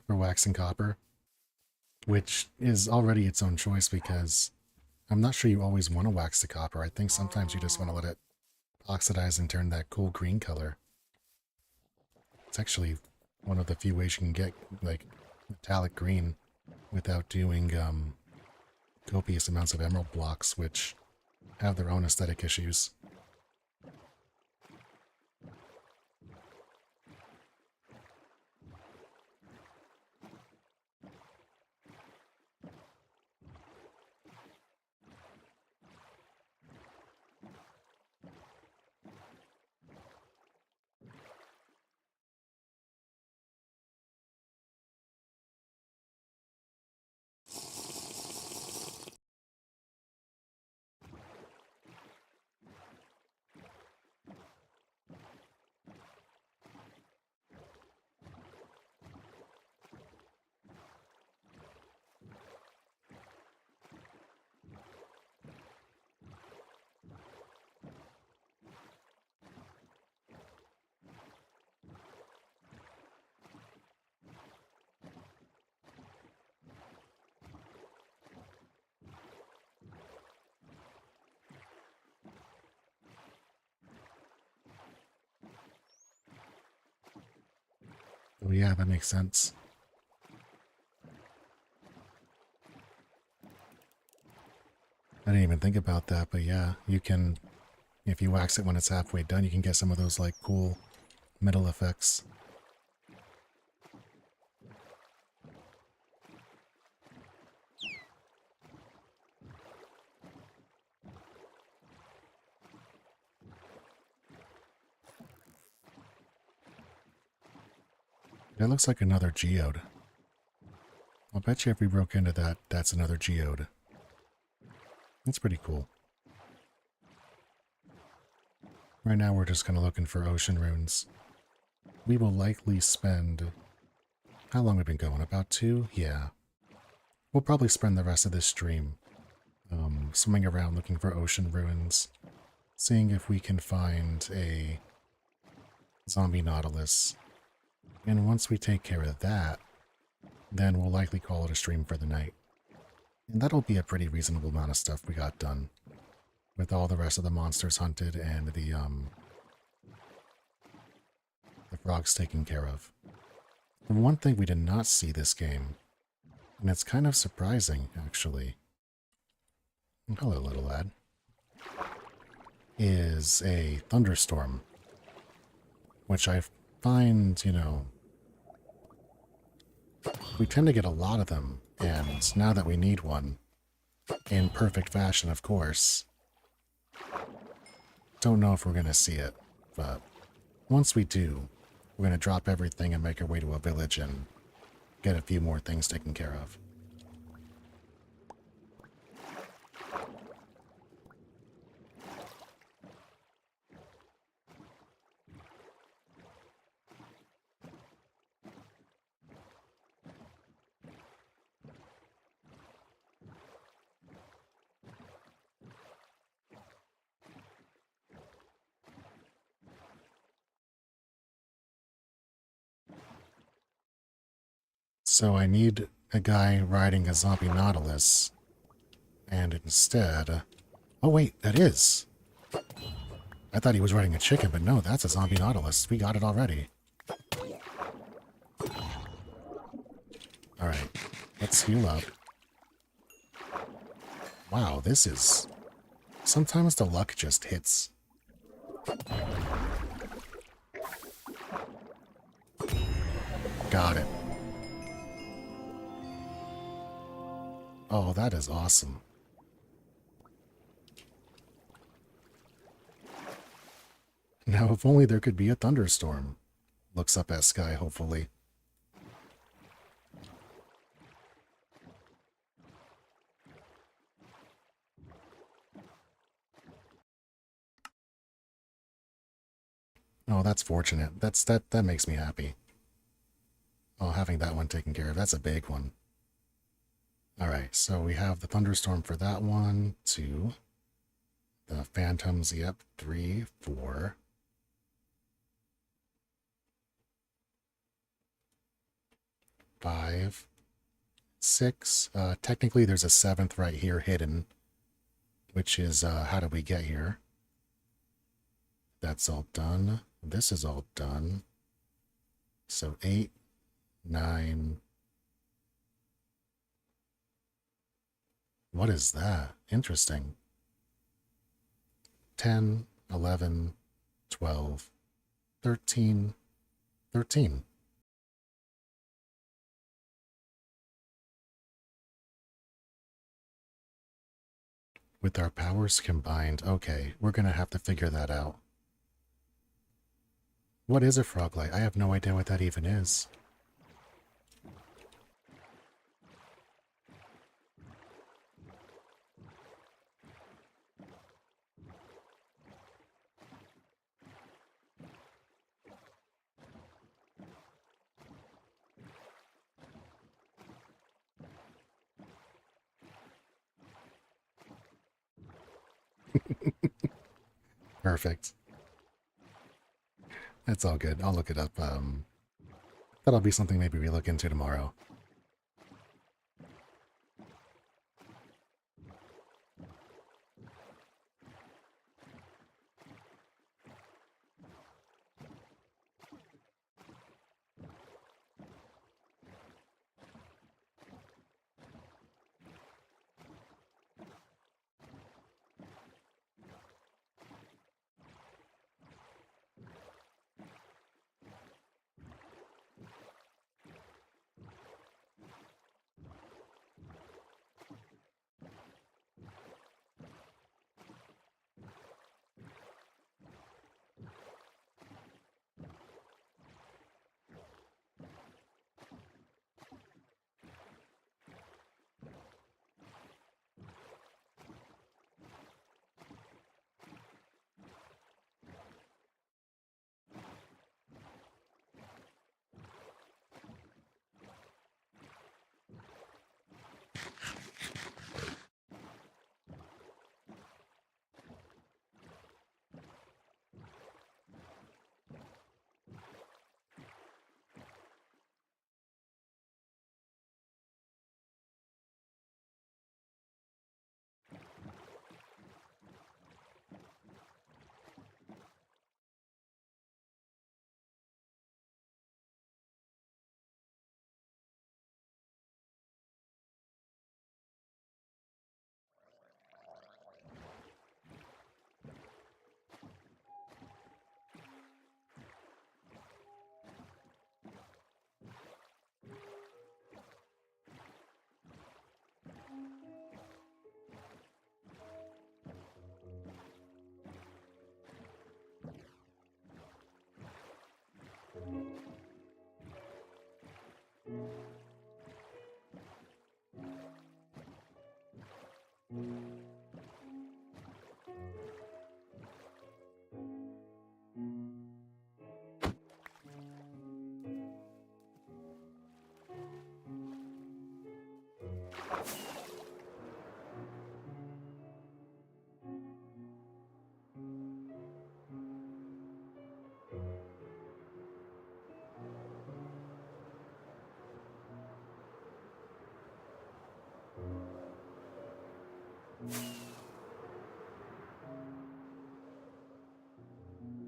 [SPEAKER 1] for waxing copper, which is already its own choice because I'm not sure you always want to wax the copper. I think sometimes you just want to let it oxidize and turn that cool green color. It's actually one of the few ways you can get like metallic green without doing copious amounts of emerald blocks, which have their own aesthetic issues. Oh yeah, that makes sense. I didn't even think about that, but yeah, you can, if you wax it when it's halfway done, you can get some of those like cool metal effects. That looks like another geode. I'll bet you if we broke into that, that's another geode. That's pretty cool. Right now we're just kind of looking for ocean runes. We will likely spend... How long have we been going? About 2? Yeah. We'll probably spend the rest of this stream swimming around looking for ocean ruins, seeing if we can find a zombie nautilus. And once we take care of that, then we'll likely call it a stream for the night. And that'll be a pretty reasonable amount of stuff we got done, with all the rest of the monsters hunted and the frogs taken care of. The one thing we did not see this game, and it's kind of surprising, actually. Hello, little lad. Is a thunderstorm, which I find, you know, we tend to get a lot of them, and now that we need one, in perfect fashion, of course, don't know if we're going to see it, but once we do, we're going to drop everything and make our way to a village and get a few more things taken care of. So I need a guy riding a zombie nautilus, and instead... Oh wait, that is! I thought he was riding a chicken, but no, that's a zombie nautilus. We got it already. Alright, let's heal up. Wow, this is... Sometimes the luck just hits. Got it. Oh, that is awesome. Now, if only there could be a thunderstorm. Looks up at sky, hopefully. Oh, that's fortunate. That makes me happy. Oh, having that one taken care of, that's a big one. Alright, so we have the thunderstorm for that one, 2. The phantoms, yep, 3, 4. 5, 6. Technically, there's a 7th right here hidden, which is how did we get here? That's all done. This is all done. So 8, 9. What is that? Interesting. 10, 11, 12, 13, 13. With our powers combined, okay, we're gonna have to figure that out. What is a frog light? I have no idea what that even is. Perfect. That's all good. I'll look it up. That'll be something maybe we look into tomorrow.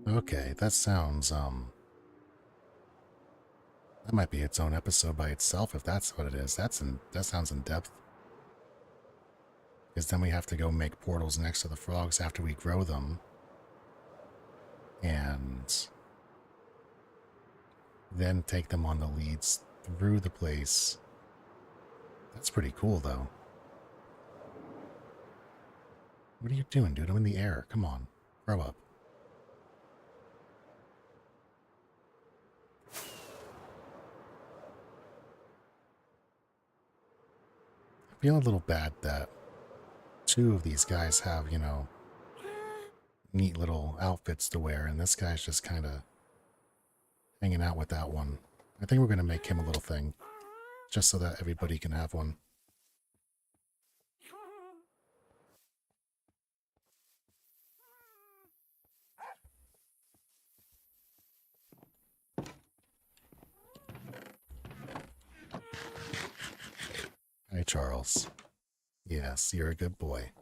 [SPEAKER 1] Okay, that sounds, that might be its own episode by itself if that's what it is. That sounds in depth. Because then we have to go make portals next to the frogs after we grow them. And then take them on the leads through the place. That's pretty cool, though. What are you doing, dude? I'm in the air. Come on. Grow up. I feel a little bad that 2 of these guys have, you know, neat little outfits to wear, and this guy's just kind of hanging out with that one. I think we're going to make him a little thing, just so that everybody can have one. Hey, Charles. Yes, you're a good boy.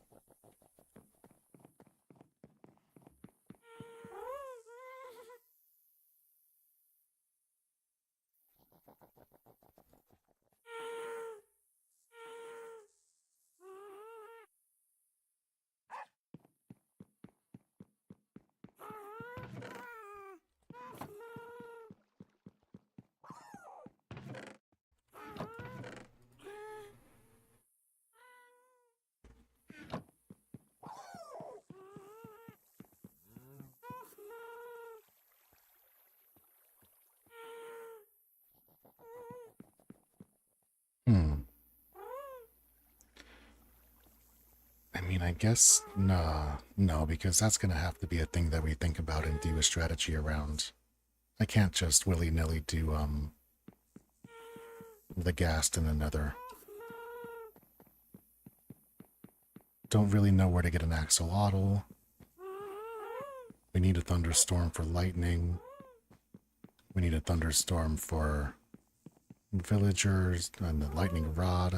[SPEAKER 1] Hmm. I mean, I guess, nah, no, because that's gonna have to be a thing that we think about and do a strategy around. I can't just willy-nilly do, the ghast in another. Don't really know where to get an axolotl. We need a thunderstorm for lightning. We need a thunderstorm for villagers and the lightning rod.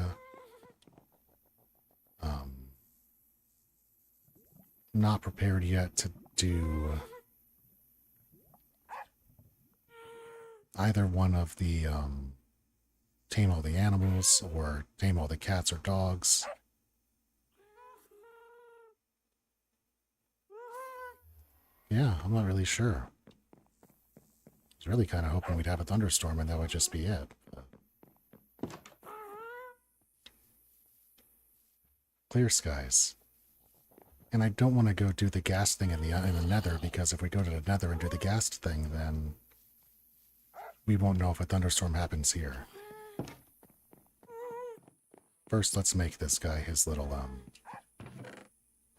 [SPEAKER 1] Not prepared yet to do either one of the tame all the animals or tame all the cats or dogs. Yeah, I'm not really sure. I was really kind of hoping we'd have a thunderstorm and that would just be it. But clear skies. And I don't want to go do the ghast thing in the nether, because if we go to the nether and do the ghast thing, then we won't know if a thunderstorm happens here. First, let's make this guy his little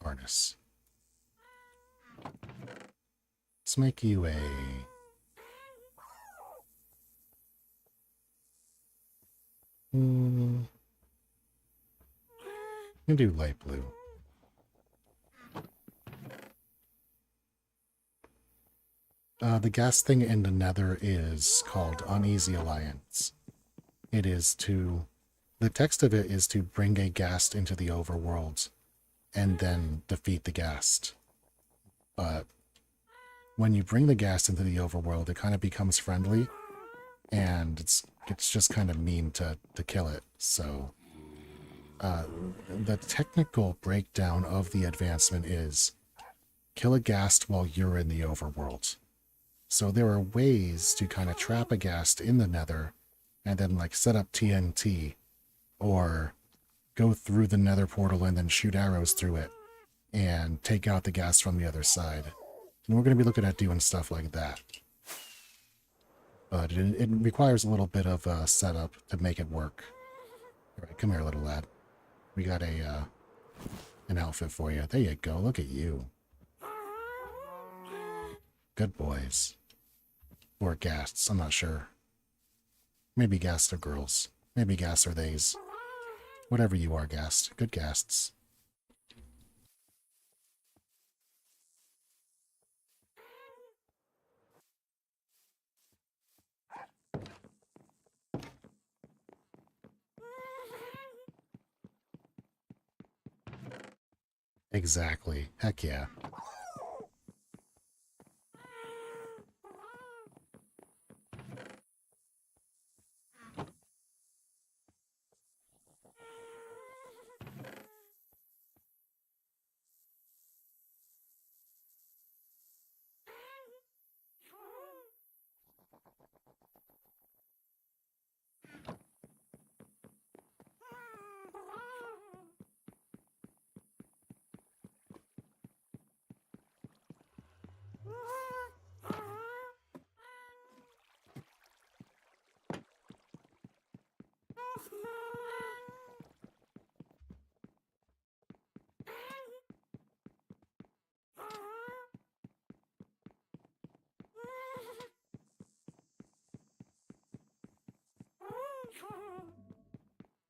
[SPEAKER 1] harness. Let's make you a... you can do light blue. The ghast thing in the nether is called Uneasy Alliance. It is to... The text of it is to bring a ghast into the overworld and then defeat the ghast. But when you bring the ghast into the overworld, it kind of becomes friendly, and it's just kind of mean to kill it. So the technical breakdown of the advancement is kill a ghast while you're in the overworld. So there are ways to kind of trap a ghast in the nether and then like set up TNT or go through the nether portal and then shoot arrows through it and take out the ghast from the other side. And we're going to be looking at doing stuff like that. But it requires a little bit of setup to make it work. All right, come here, little lad. We got a an outfit for you. There you go. Look at you. Good boys. Or ghasts, I'm not sure. Maybe ghasts are girls. Maybe ghasts are theys. Whatever you are, ghast. Good ghasts. Exactly. Heck yeah.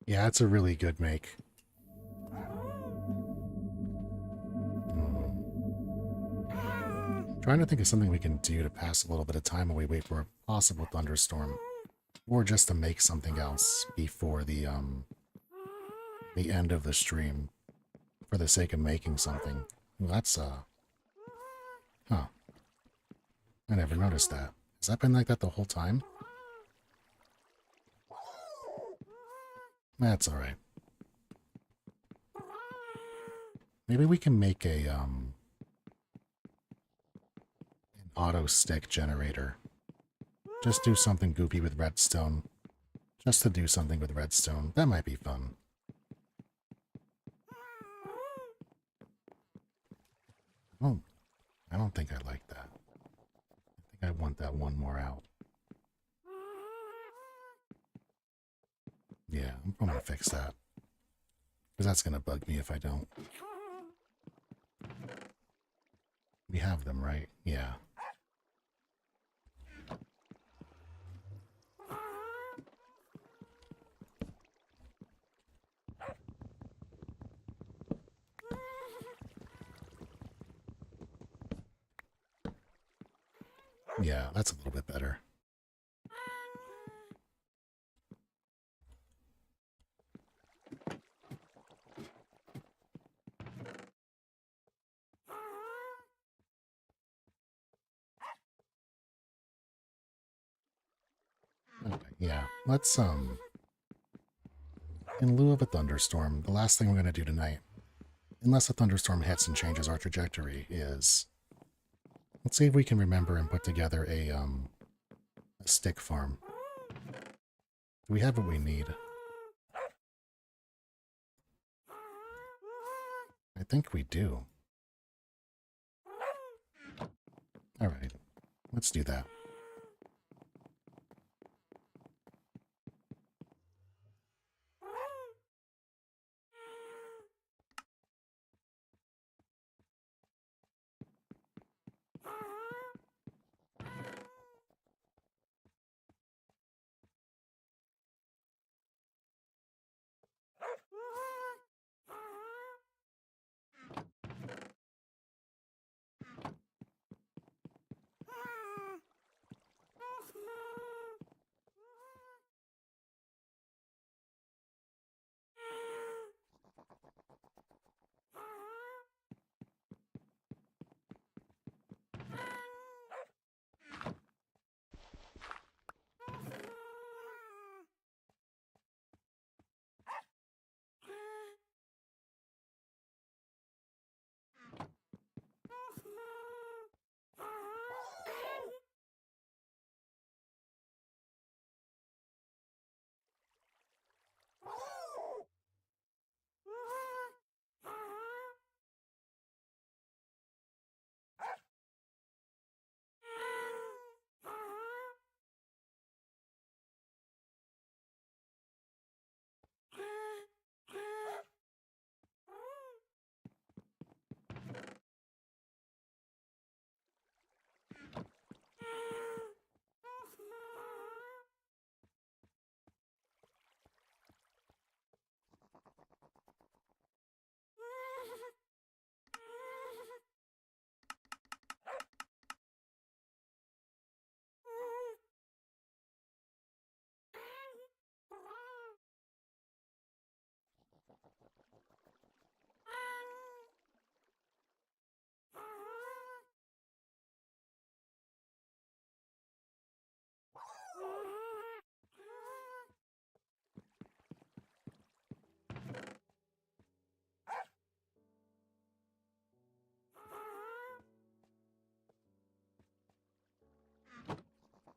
[SPEAKER 1] Yeah, it's a really good make. Trying to think of something we can do to pass a little bit of time while we wait for a possible thunderstorm. Or just to make something else before the the end of the stream for the sake of making something. Well, that's, huh. I never noticed that. Has that been like that the whole time? That's alright. Maybe we can make an auto stick generator. Just do something goofy with redstone. Just to do something with redstone. That might be fun. Oh, I don't think I like that. I think I want that one more out. Yeah, I'm gonna fix that. Because that's gonna bug me if I don't. We have them, right? Yeah. Yeah, that's a little bit better. Okay, yeah, let's, in lieu of a thunderstorm, the last thing we're going to do tonight, unless a thunderstorm hits and changes our trajectory, is let's see if we can remember and put together a stick farm. Do we have what we need? I think we do. Alright, let's do that.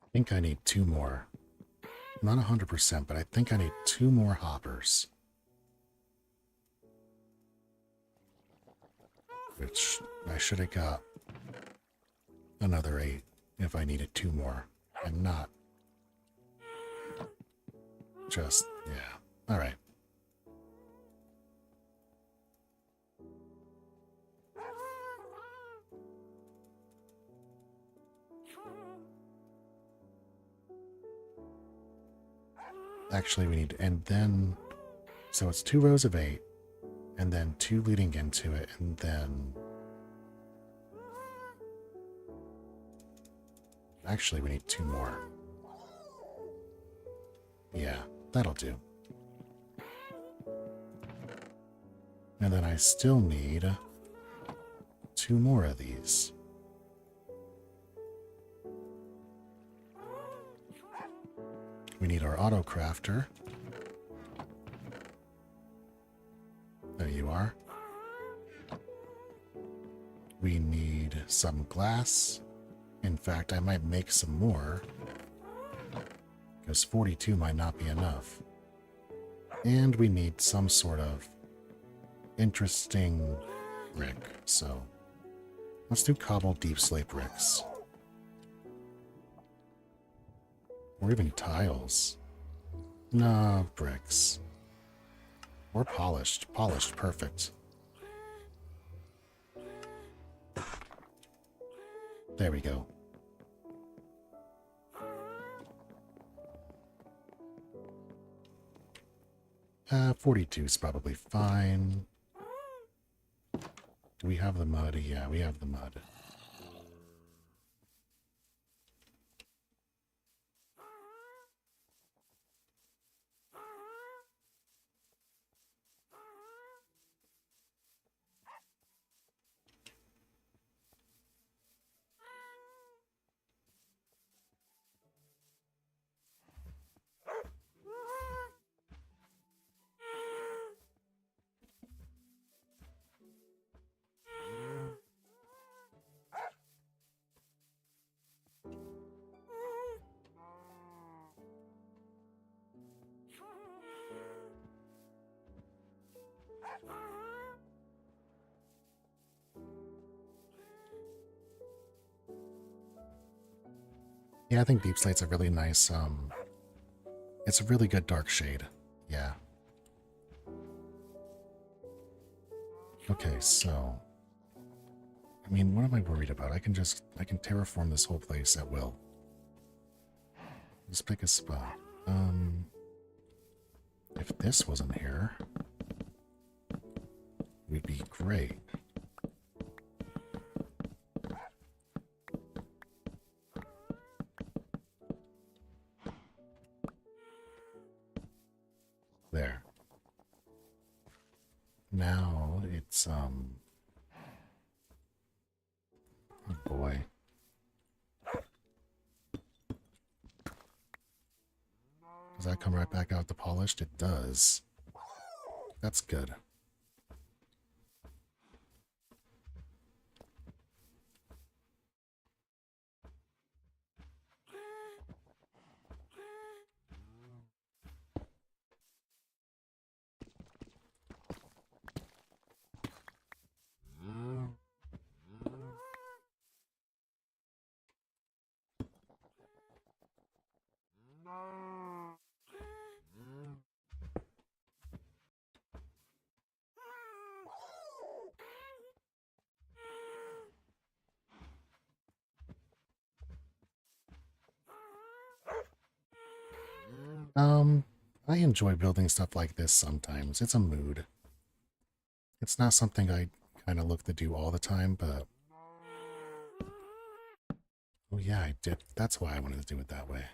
[SPEAKER 1] I think I need 2 more. Not 100%, but I think I need 2 more hoppers. Which I should have got another 8 if I needed 2 more. And not just, yeah. Alright. Actually, we need, and then, so it's 2 rows of 8, and then 2 leading into it, and then, actually, we need 2 more. Yeah, that'll do. And then I still need 2 more of these. We need our auto crafter. There you are. We need some glass. In fact, I might make some more, because 42 might not be enough. And we need some sort of interesting brick, so let's do cobble deep slate bricks. Or even tiles. Nah, bricks. Or polished. Polished, perfect. There we go. Uh, 42 is probably fine. Do we have the mud? Yeah, we have the mud. Yeah, I think deep slate's a really nice, it's a really good dark shade. Yeah. Okay, so, I mean, what am I worried about? I can terraform this whole place at will. Just pick a spot. If this wasn't here, we'd be great. There. Now it's, oh boy. Does that come right back out to polished? It does. That's good. I enjoy building stuff like this sometimes. It's a mood. It's not something I kind of look to do all the time, but... Oh yeah, I did. That's why I wanted to do it that way.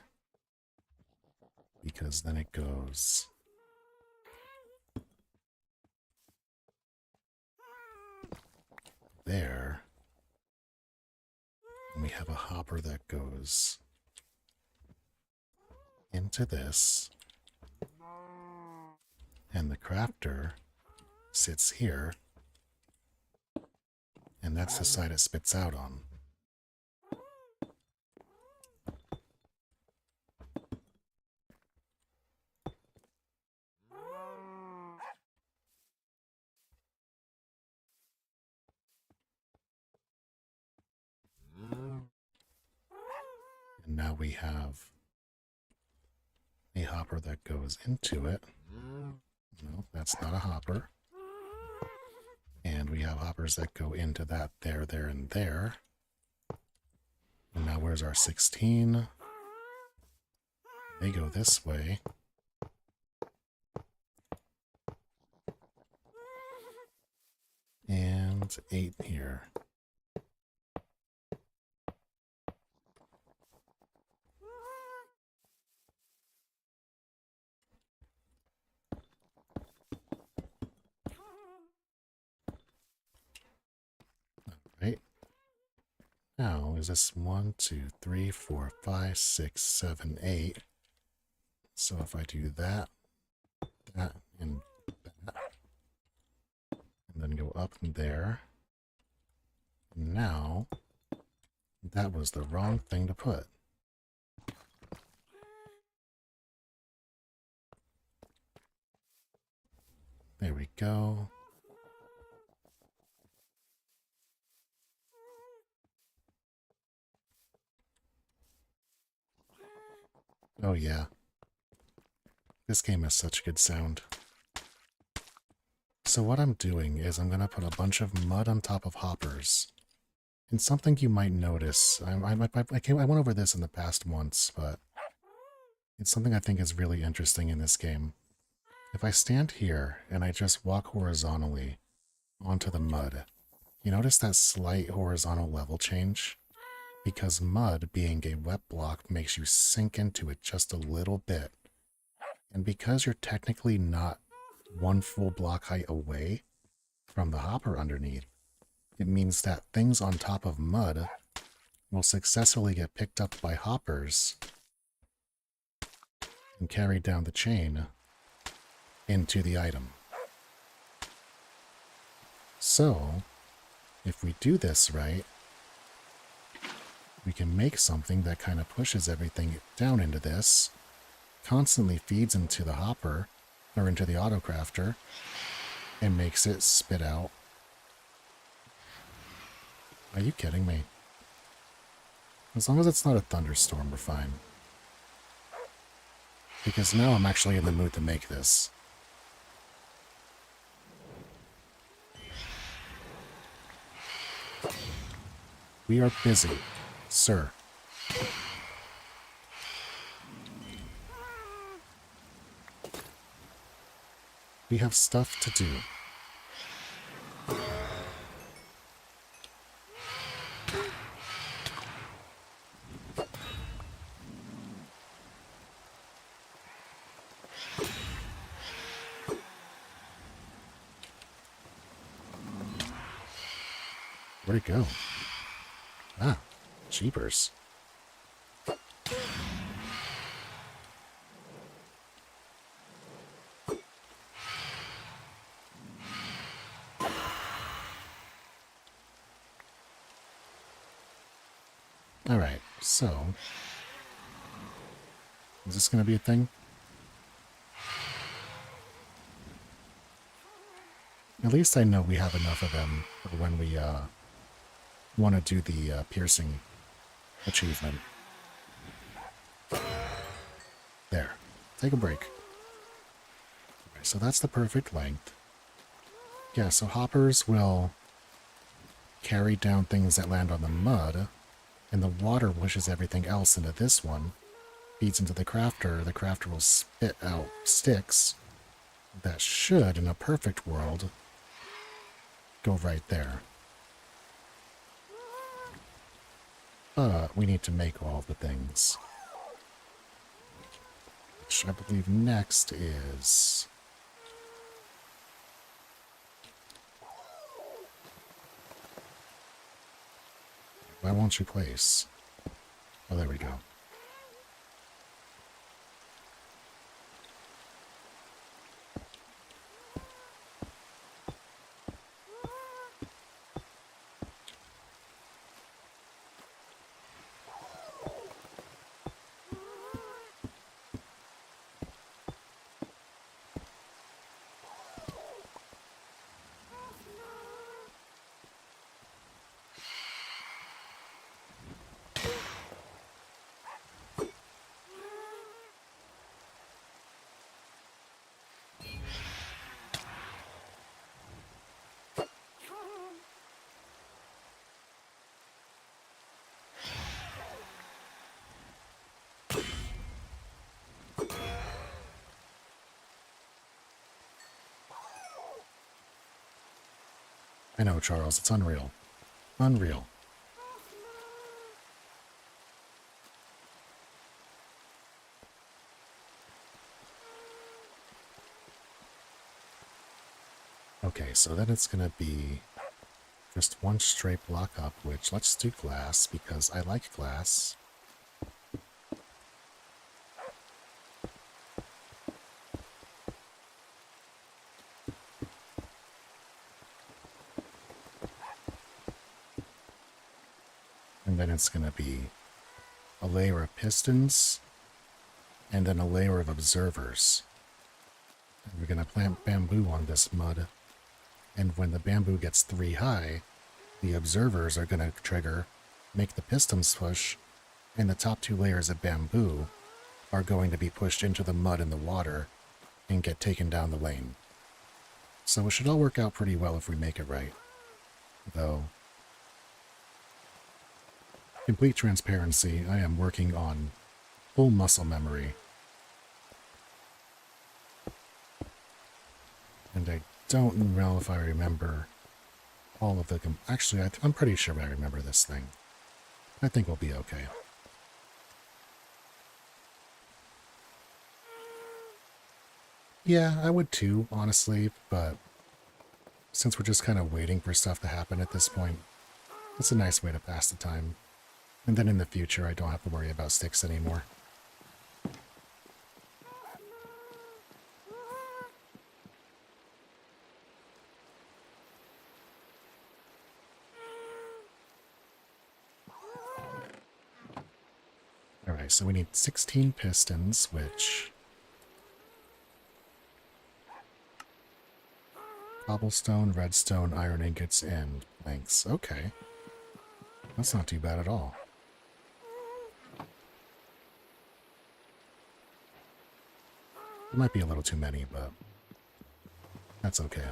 [SPEAKER 1] Because then it goes... there. And we have a hopper that goes... into this. And the crafter sits here. And that's the side it spits out on. And now we have a hopper that goes into it. No, that's not a hopper. And we have hoppers that go into that, there, there, and there. And now where's our 16? They go this way. And 8 here. now is this 1, 2, 3, 4, 5, 6, 7, 8. So if I do that, that, and that, and then go up there, now that was the wrong thing to put. There we go. Oh yeah. This game has such good sound. So what I'm doing is I'm going to put a bunch of mud on top of hoppers. And something you might notice, I went over this in the past once, but it's something I think is really interesting in this game. If I stand here and I just walk horizontally onto the mud, you notice that slight horizontal level change? Because mud, being a wet block, makes you sink into it just a little bit. And because you're technically not one full block height away from the hopper underneath, it means that things on top of mud will successfully get picked up by hoppers and carried down the chain into the item. So, if we do this right, we can make something that kind of pushes everything down into this, constantly feeds into the hopper, or into the autocrafter, and makes it spit out. Are you kidding me? As long as it's not a thunderstorm, we're fine. Because now I'm actually in the mood to make this. We are busy, sir. We have stuff to do. Where'd it go? Ah, jeepers. Alright, so... is this going to be a thing? At least I know we have enough of them for when we want to do the piercing achievement. There. Take a break. Okay, so that's the perfect length. Yeah, so hoppers will carry down things that land on the mud, and the water pushes everything else into this one, feeds into the crafter will spit out sticks that should, in a perfect world, go right there. But we need to make all the things. Which I believe next is... why won't you place? Oh, there we go. I know, Charles, it's unreal. Unreal. Okay, so then it's gonna be Just one straight block up, which let's do glass because I like glass. And then it's going to be a layer of pistons and then a layer of observers. And we're going to plant bamboo on this mud. And when the bamboo gets 3 high, the observers are going to trigger, make the pistons push, and the top 2 layers of bamboo are going to be pushed into the mud and the water and get taken down the lane. So it should all work out pretty well if we make it right. Though, complete transparency, I am working on full muscle memory. And I don't know if I remember all of the... Actually, I'm pretty sure I remember this thing. I think we'll be okay. Yeah, I would too, honestly, but since we're just kind of waiting for stuff to happen at this point, it's a nice way to pass the time. And then in the future, I don't have to worry about sticks anymore. Alright, so we need 16 pistons, which... Cobblestone, redstone, iron ingots, and planks. Okay. That's not too bad at all. It might be a little too many, but that's okay.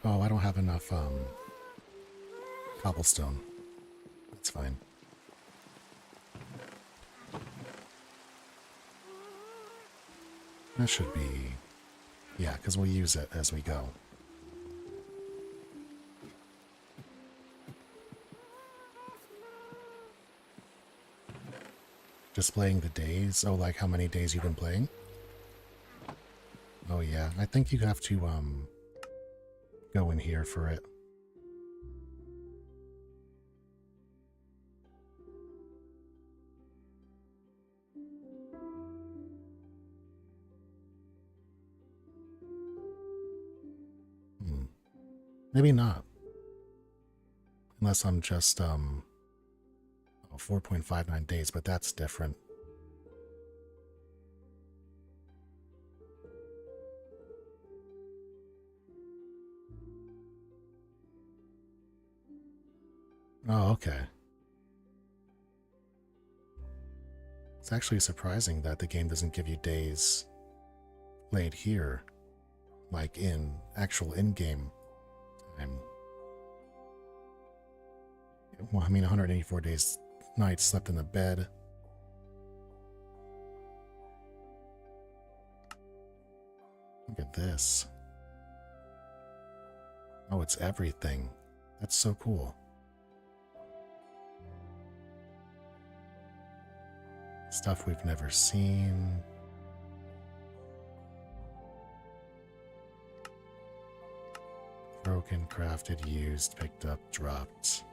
[SPEAKER 1] Oh, I don't have enough, cobblestone. That's fine. That should be... Yeah, because we'll use it as we go. Displaying the days? Oh, like how many days you've been playing? Oh yeah, I think you have to, go in here for it. Maybe not. Unless I'm just, 4.59 days, but that's different. Oh, okay. It's actually surprising that the game doesn't give you days played here, like in actual in-game time. Well, I mean, 184 days, nights slept in the bed. Look at this. Oh, it's everything. That's so cool. Stuff we've never seen. Broken, crafted, used, picked up, dropped.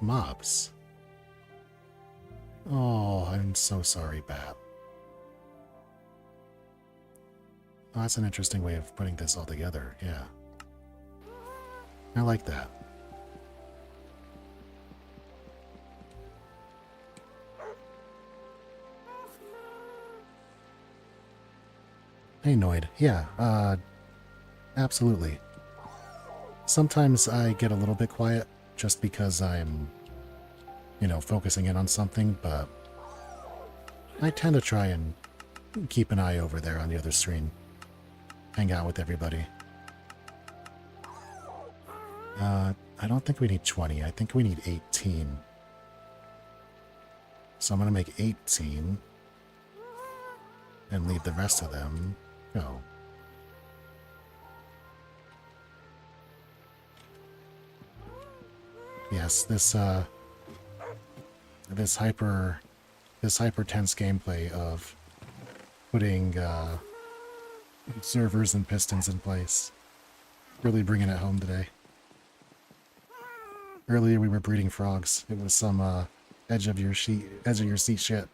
[SPEAKER 1] Mobs. Oh, I'm so sorry, Bat. Oh, that's an interesting way of putting this all together, yeah. I like that. Hey, Noid. Yeah, absolutely. Sometimes I get a little bit quiet just because I'm, you know, focusing in on something, but I tend to try and keep an eye over there on the other screen. Hang out with everybody. I don't think we need 20. I think we need 18. So I'm going to make 18 and leave the rest of them go. Yes, this hyper tense gameplay of putting servers and pistons in place. Really bringing it home today. Earlier we were breeding frogs. It was some edge of your seat shit.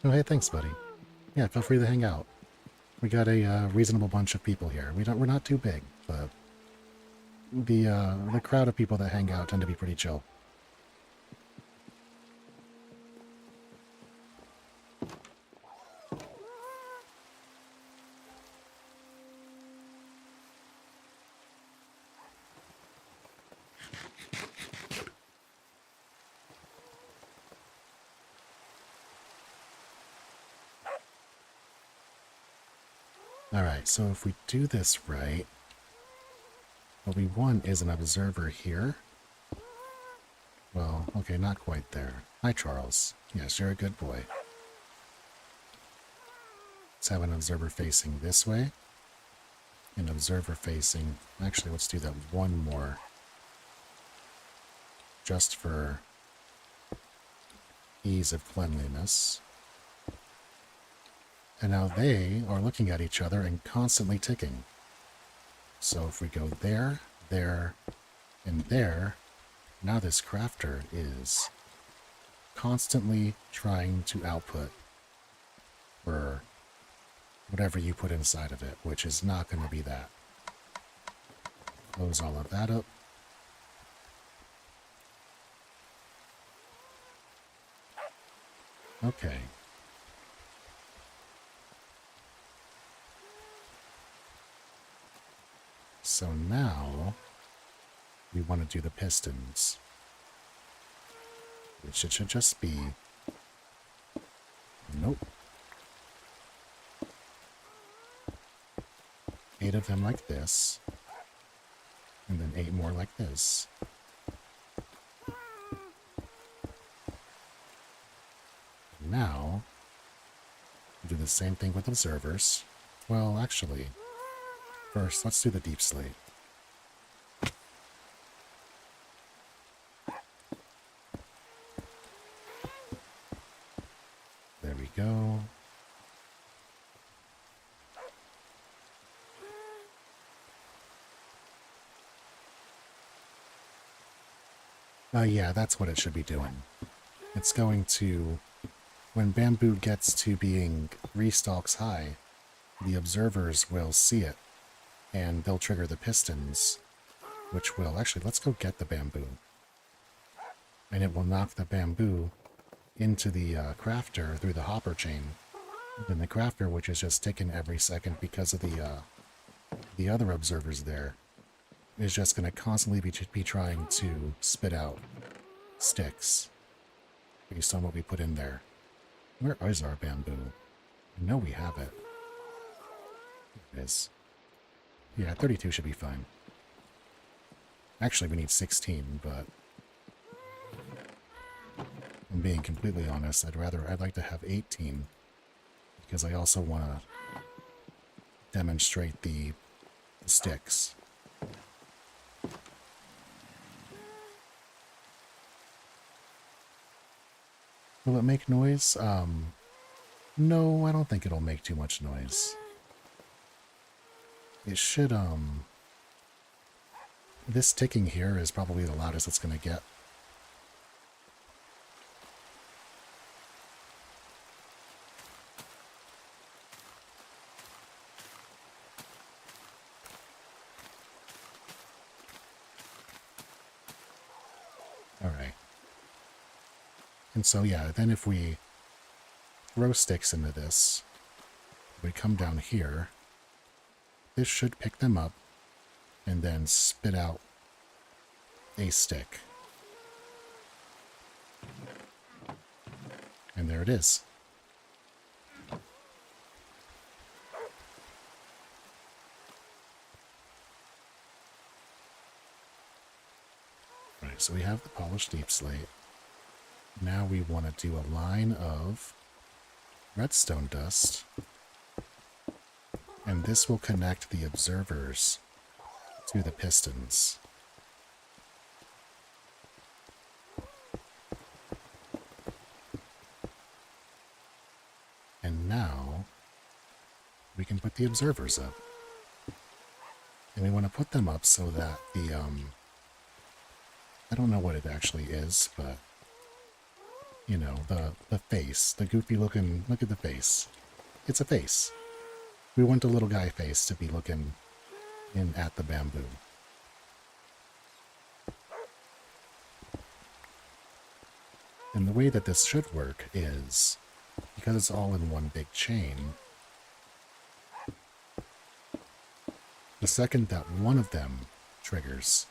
[SPEAKER 1] Oh, hey, thanks, buddy. Yeah, feel free to hang out. We got a reasonable bunch of people here. We're not too big, but the crowd of people that hang out tend to be pretty chill. Alright, so if we do this right, what we want is an observer here. Well, okay, not quite there. Hi, Charles. Yes, you're a good boy. Let's have an observer facing this way. An observer facing... Actually, let's do that one more. Just for ease of cleanliness. And now they are looking at each other and constantly ticking. So if we go there, there, and there, now this crafter is constantly trying to output for whatever you put inside of it, which is not going to be that. Close all of that up. Okay. So now we want to do the pistons, which it should just be... Nope. 8 of them like this, and then 8 more like this. Now, do the same thing with observers. Well, actually, first, let's do the deep slate. There we go. Yeah, that's what it should be doing. It's going to... When bamboo gets to being 3 stalks high, the observers will see it, and they'll trigger the pistons, which will... Actually, let's go get the bamboo. And it will knock the bamboo into the crafter through the hopper chain. Then the crafter, which is just ticking every second because of the other observers there, is just going to constantly be trying to spit out sticks based on what we put in there. Where is our bamboo? I know we have it. There it is. Yeah, 32 should be fine. Actually, we need 16, but I'm being completely honest. I'd like to have 18 because I also want to demonstrate the sticks. Will it make noise? No, I don't think it'll make too much noise. It should, this ticking here is probably the loudest it's going to get. Alright. And so, yeah, then if we throw sticks into this, we come down here, this should pick them up and then spit out a stick. And there it is. Right, so we have the polished deep slate. Now we want to do a line of redstone dust, and this will connect the observers to the pistons. And now we can put the observers up. And we want to put them up so that the, I don't know what it actually is, but, you know, the face, the goofy looking, look at the face. It's a face. We want the little guy face to be looking in at the bamboo. And the way that this should work is, because it's all in one big chain, the second that one of them triggers,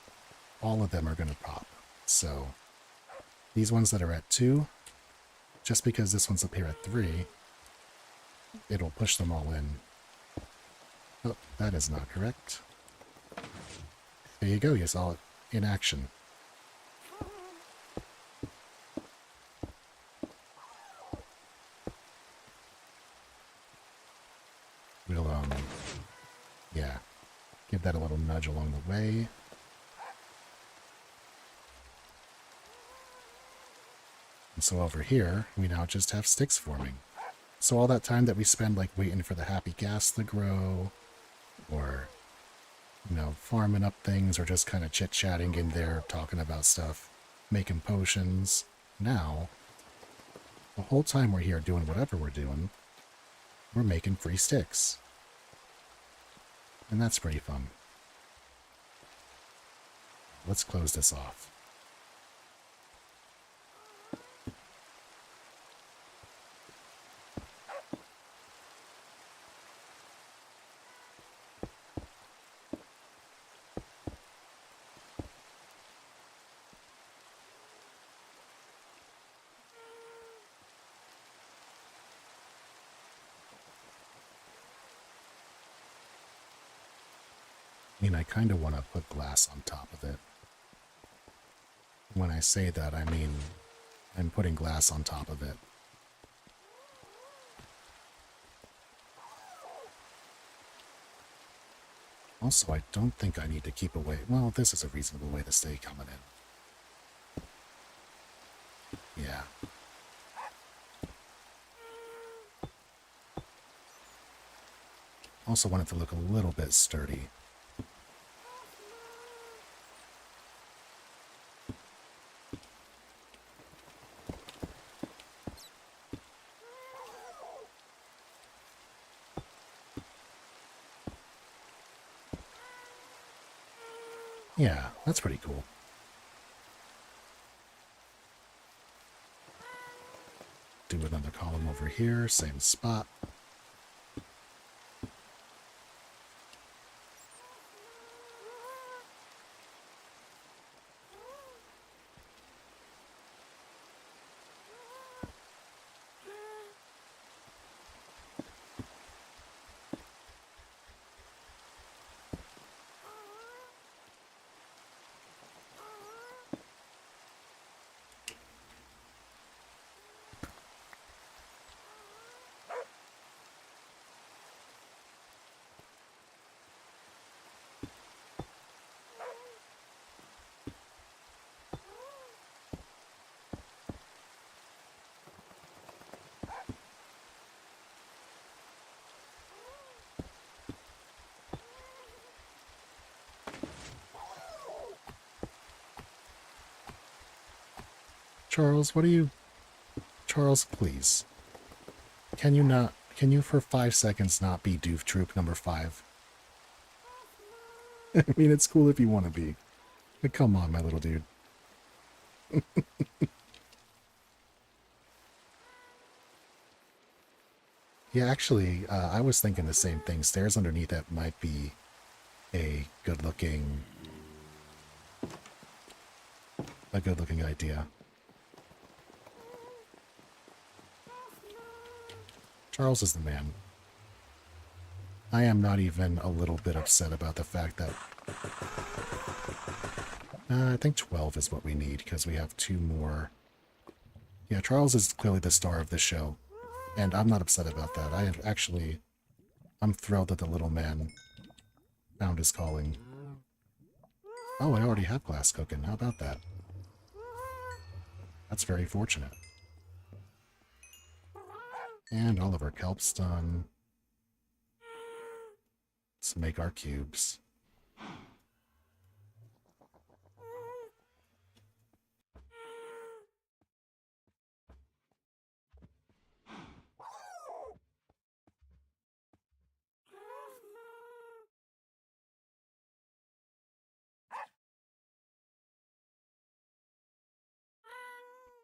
[SPEAKER 1] all of them are going to pop. So these ones that are at 2, just because this one's up here at 3, it'll push them all in. Oh, that is not correct. There you go, you saw it in action. We'll, yeah, give that a little nudge along the way. And so over here, we now just have sticks forming. So all that time that we spend like waiting for the happy gas to grow, or, you know, farming up things, or just kind of chit-chatting in there, talking about stuff, making potions, now, the whole time we're here doing whatever we're doing, we're making free sticks. And that's pretty fun. Let's close this off. I mean, I kind of want to put glass on top of it. When I say that, I mean I'm putting glass on top of it. Also, I don't think I need to keep away. Well, this is a reasonable way to stay coming in. Yeah. Also want it to look a little bit sturdy. Yeah, that's pretty cool. Do another column over here, same spot. Charles, what are you... Charles, please. Can you not... Can you for 5 seconds not be Doof Troop number 5? I mean, it's cool if you want to be. But come on, my little dude. Yeah, actually, I was thinking the same thing. Stairs underneath it might be a good-looking idea. Charles is the man. I am not even a little bit upset about the fact that... I think 12 is what we need, because we have 2 more. Yeah, Charles is clearly the star of this show, and I'm not upset about that. I'm thrilled that the little man found his calling. Oh, I already have glass cooking. How about that? That's very fortunate. And all of our kelp's done. Let's make our cubes.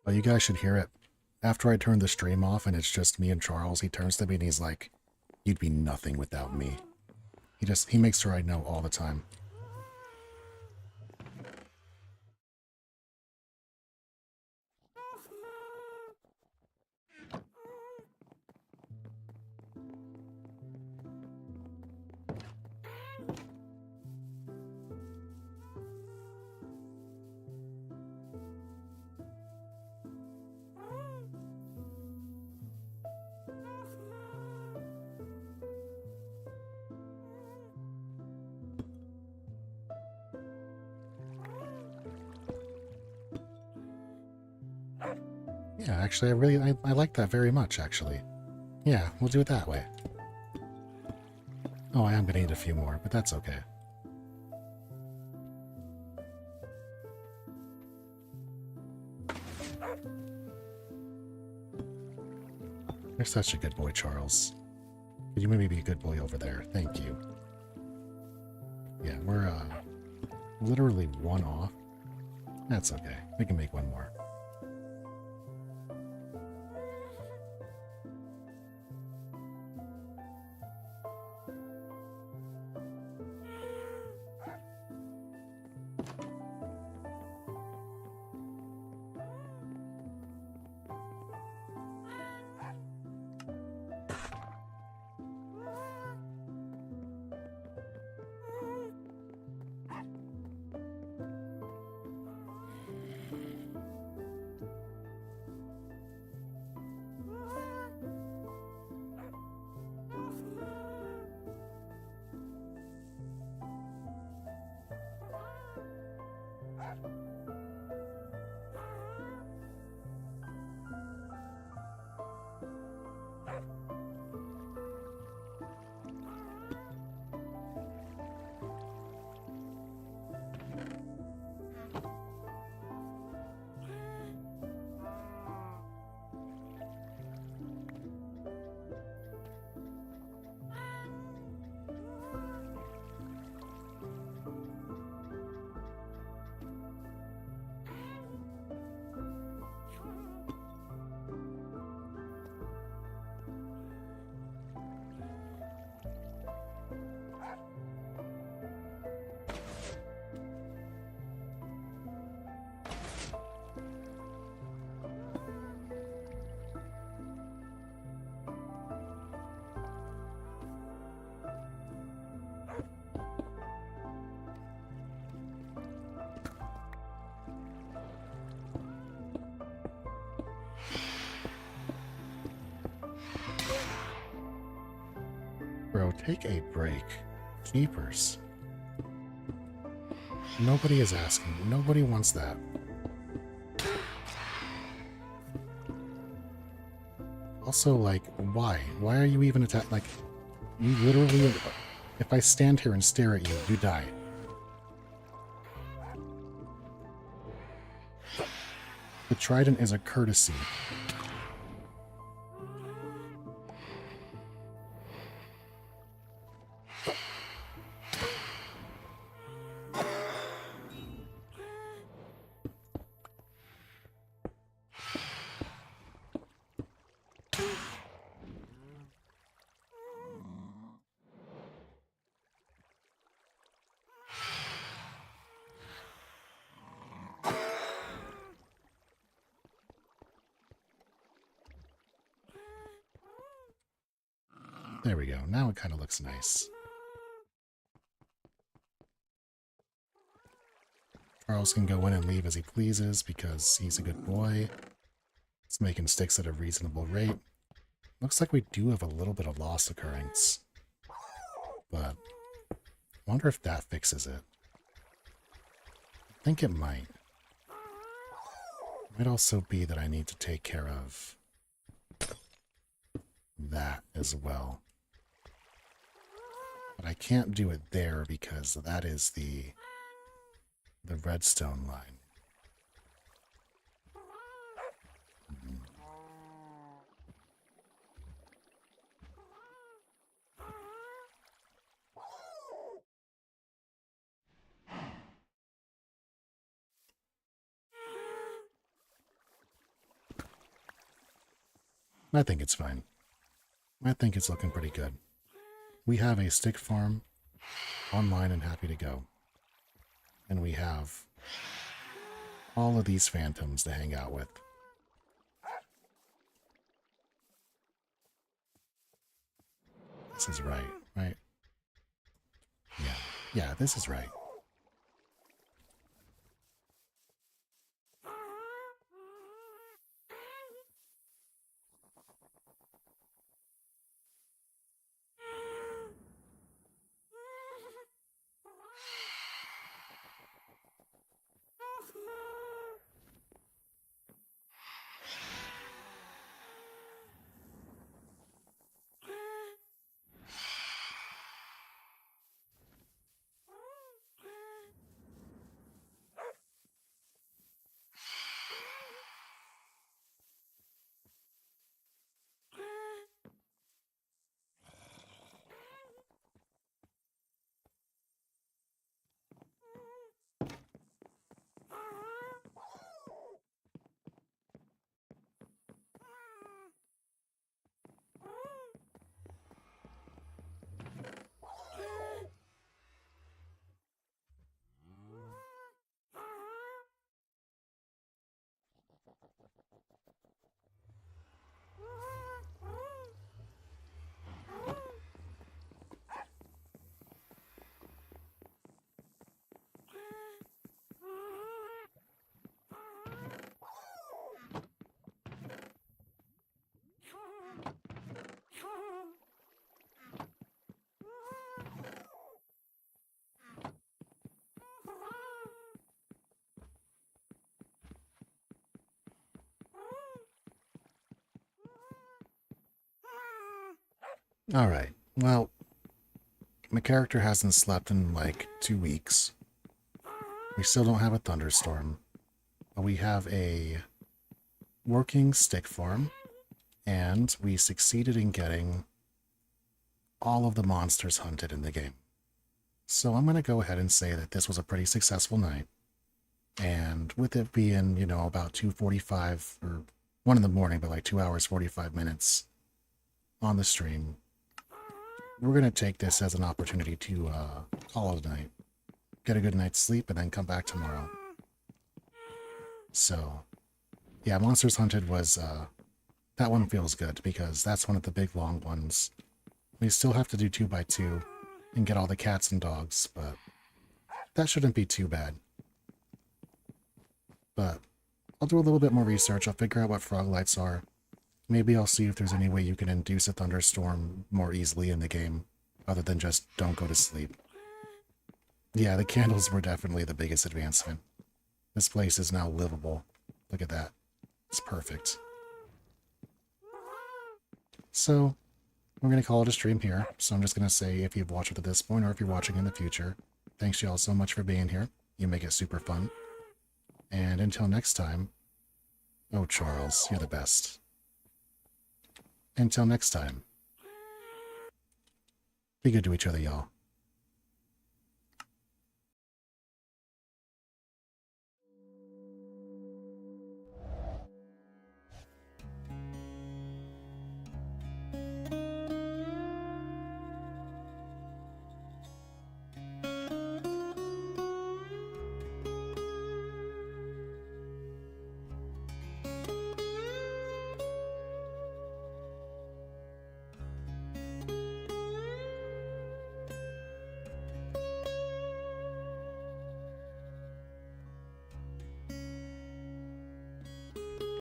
[SPEAKER 1] Well, you guys should hear it. After I turn the stream off and it's just me and Charles, he turns to me and he's like, "You'd be nothing without me." He makes sure I know all the time. Yeah, actually, I like that very much, actually. Yeah, we'll do it that way. Oh, I am gonna need a few more, but that's okay. You're such a good boy, Charles. Could you maybe be a good boy over there? Thank you. Yeah, we're, literally 1 off. That's okay. We can make 1 more. Bro, take a break. Keepers. Nobody is asking. Nobody wants that. Also, like, why? Why are you even attacked? Like, you literally... If I stand here and stare at you, you die. The trident is a courtesy. There we go. Now it kind of looks nice. Charles can go in and leave as he pleases because he's a good boy. He's making sticks at a reasonable rate. Looks like we do have a little bit of loss occurring. But I wonder if that fixes it. I think it might. Might also be that I need to take care of that as well. But I can't do it there because that is the redstone line. I think it's fine. I think it's looking pretty good. We have a stick farm online and happy to go. And we have all of these phantoms to hang out with. This is right, right? Yeah, this is right. Alright, well, my character hasn't slept in like 2 weeks. We still don't have a thunderstorm. But we have a working stick farm, and we succeeded in getting all of the monsters hunted in the game. So I'm going to go ahead and say that this was a pretty successful night. And with it being, you know, about 2:45 or 1 in the morning, but like 2 hours, 45 minutes on the stream, we're going to take this as an opportunity to call it a night, get a good night's sleep, and then come back tomorrow. So, yeah, Monsters Hunted was, that one feels good because that's one of the big long ones. We still have to do 2x2 and get all the cats and dogs, but that shouldn't be too bad. But I'll do a little bit more research. I'll figure out what frog lights are. Maybe I'll see if there's any way you can induce a thunderstorm more easily in the game, other than just don't go to sleep. Yeah, the candles were definitely the biggest advancement. This place is now livable. Look at that. It's perfect. So, we're going to call it a stream here. So I'm just going to say, if you've watched it at this point, or if you're watching in the future, thanks you all so much for being here. You make it super fun. And until next time, Oh, Charles, you're the best. Until next time. Be good to each other, y'all.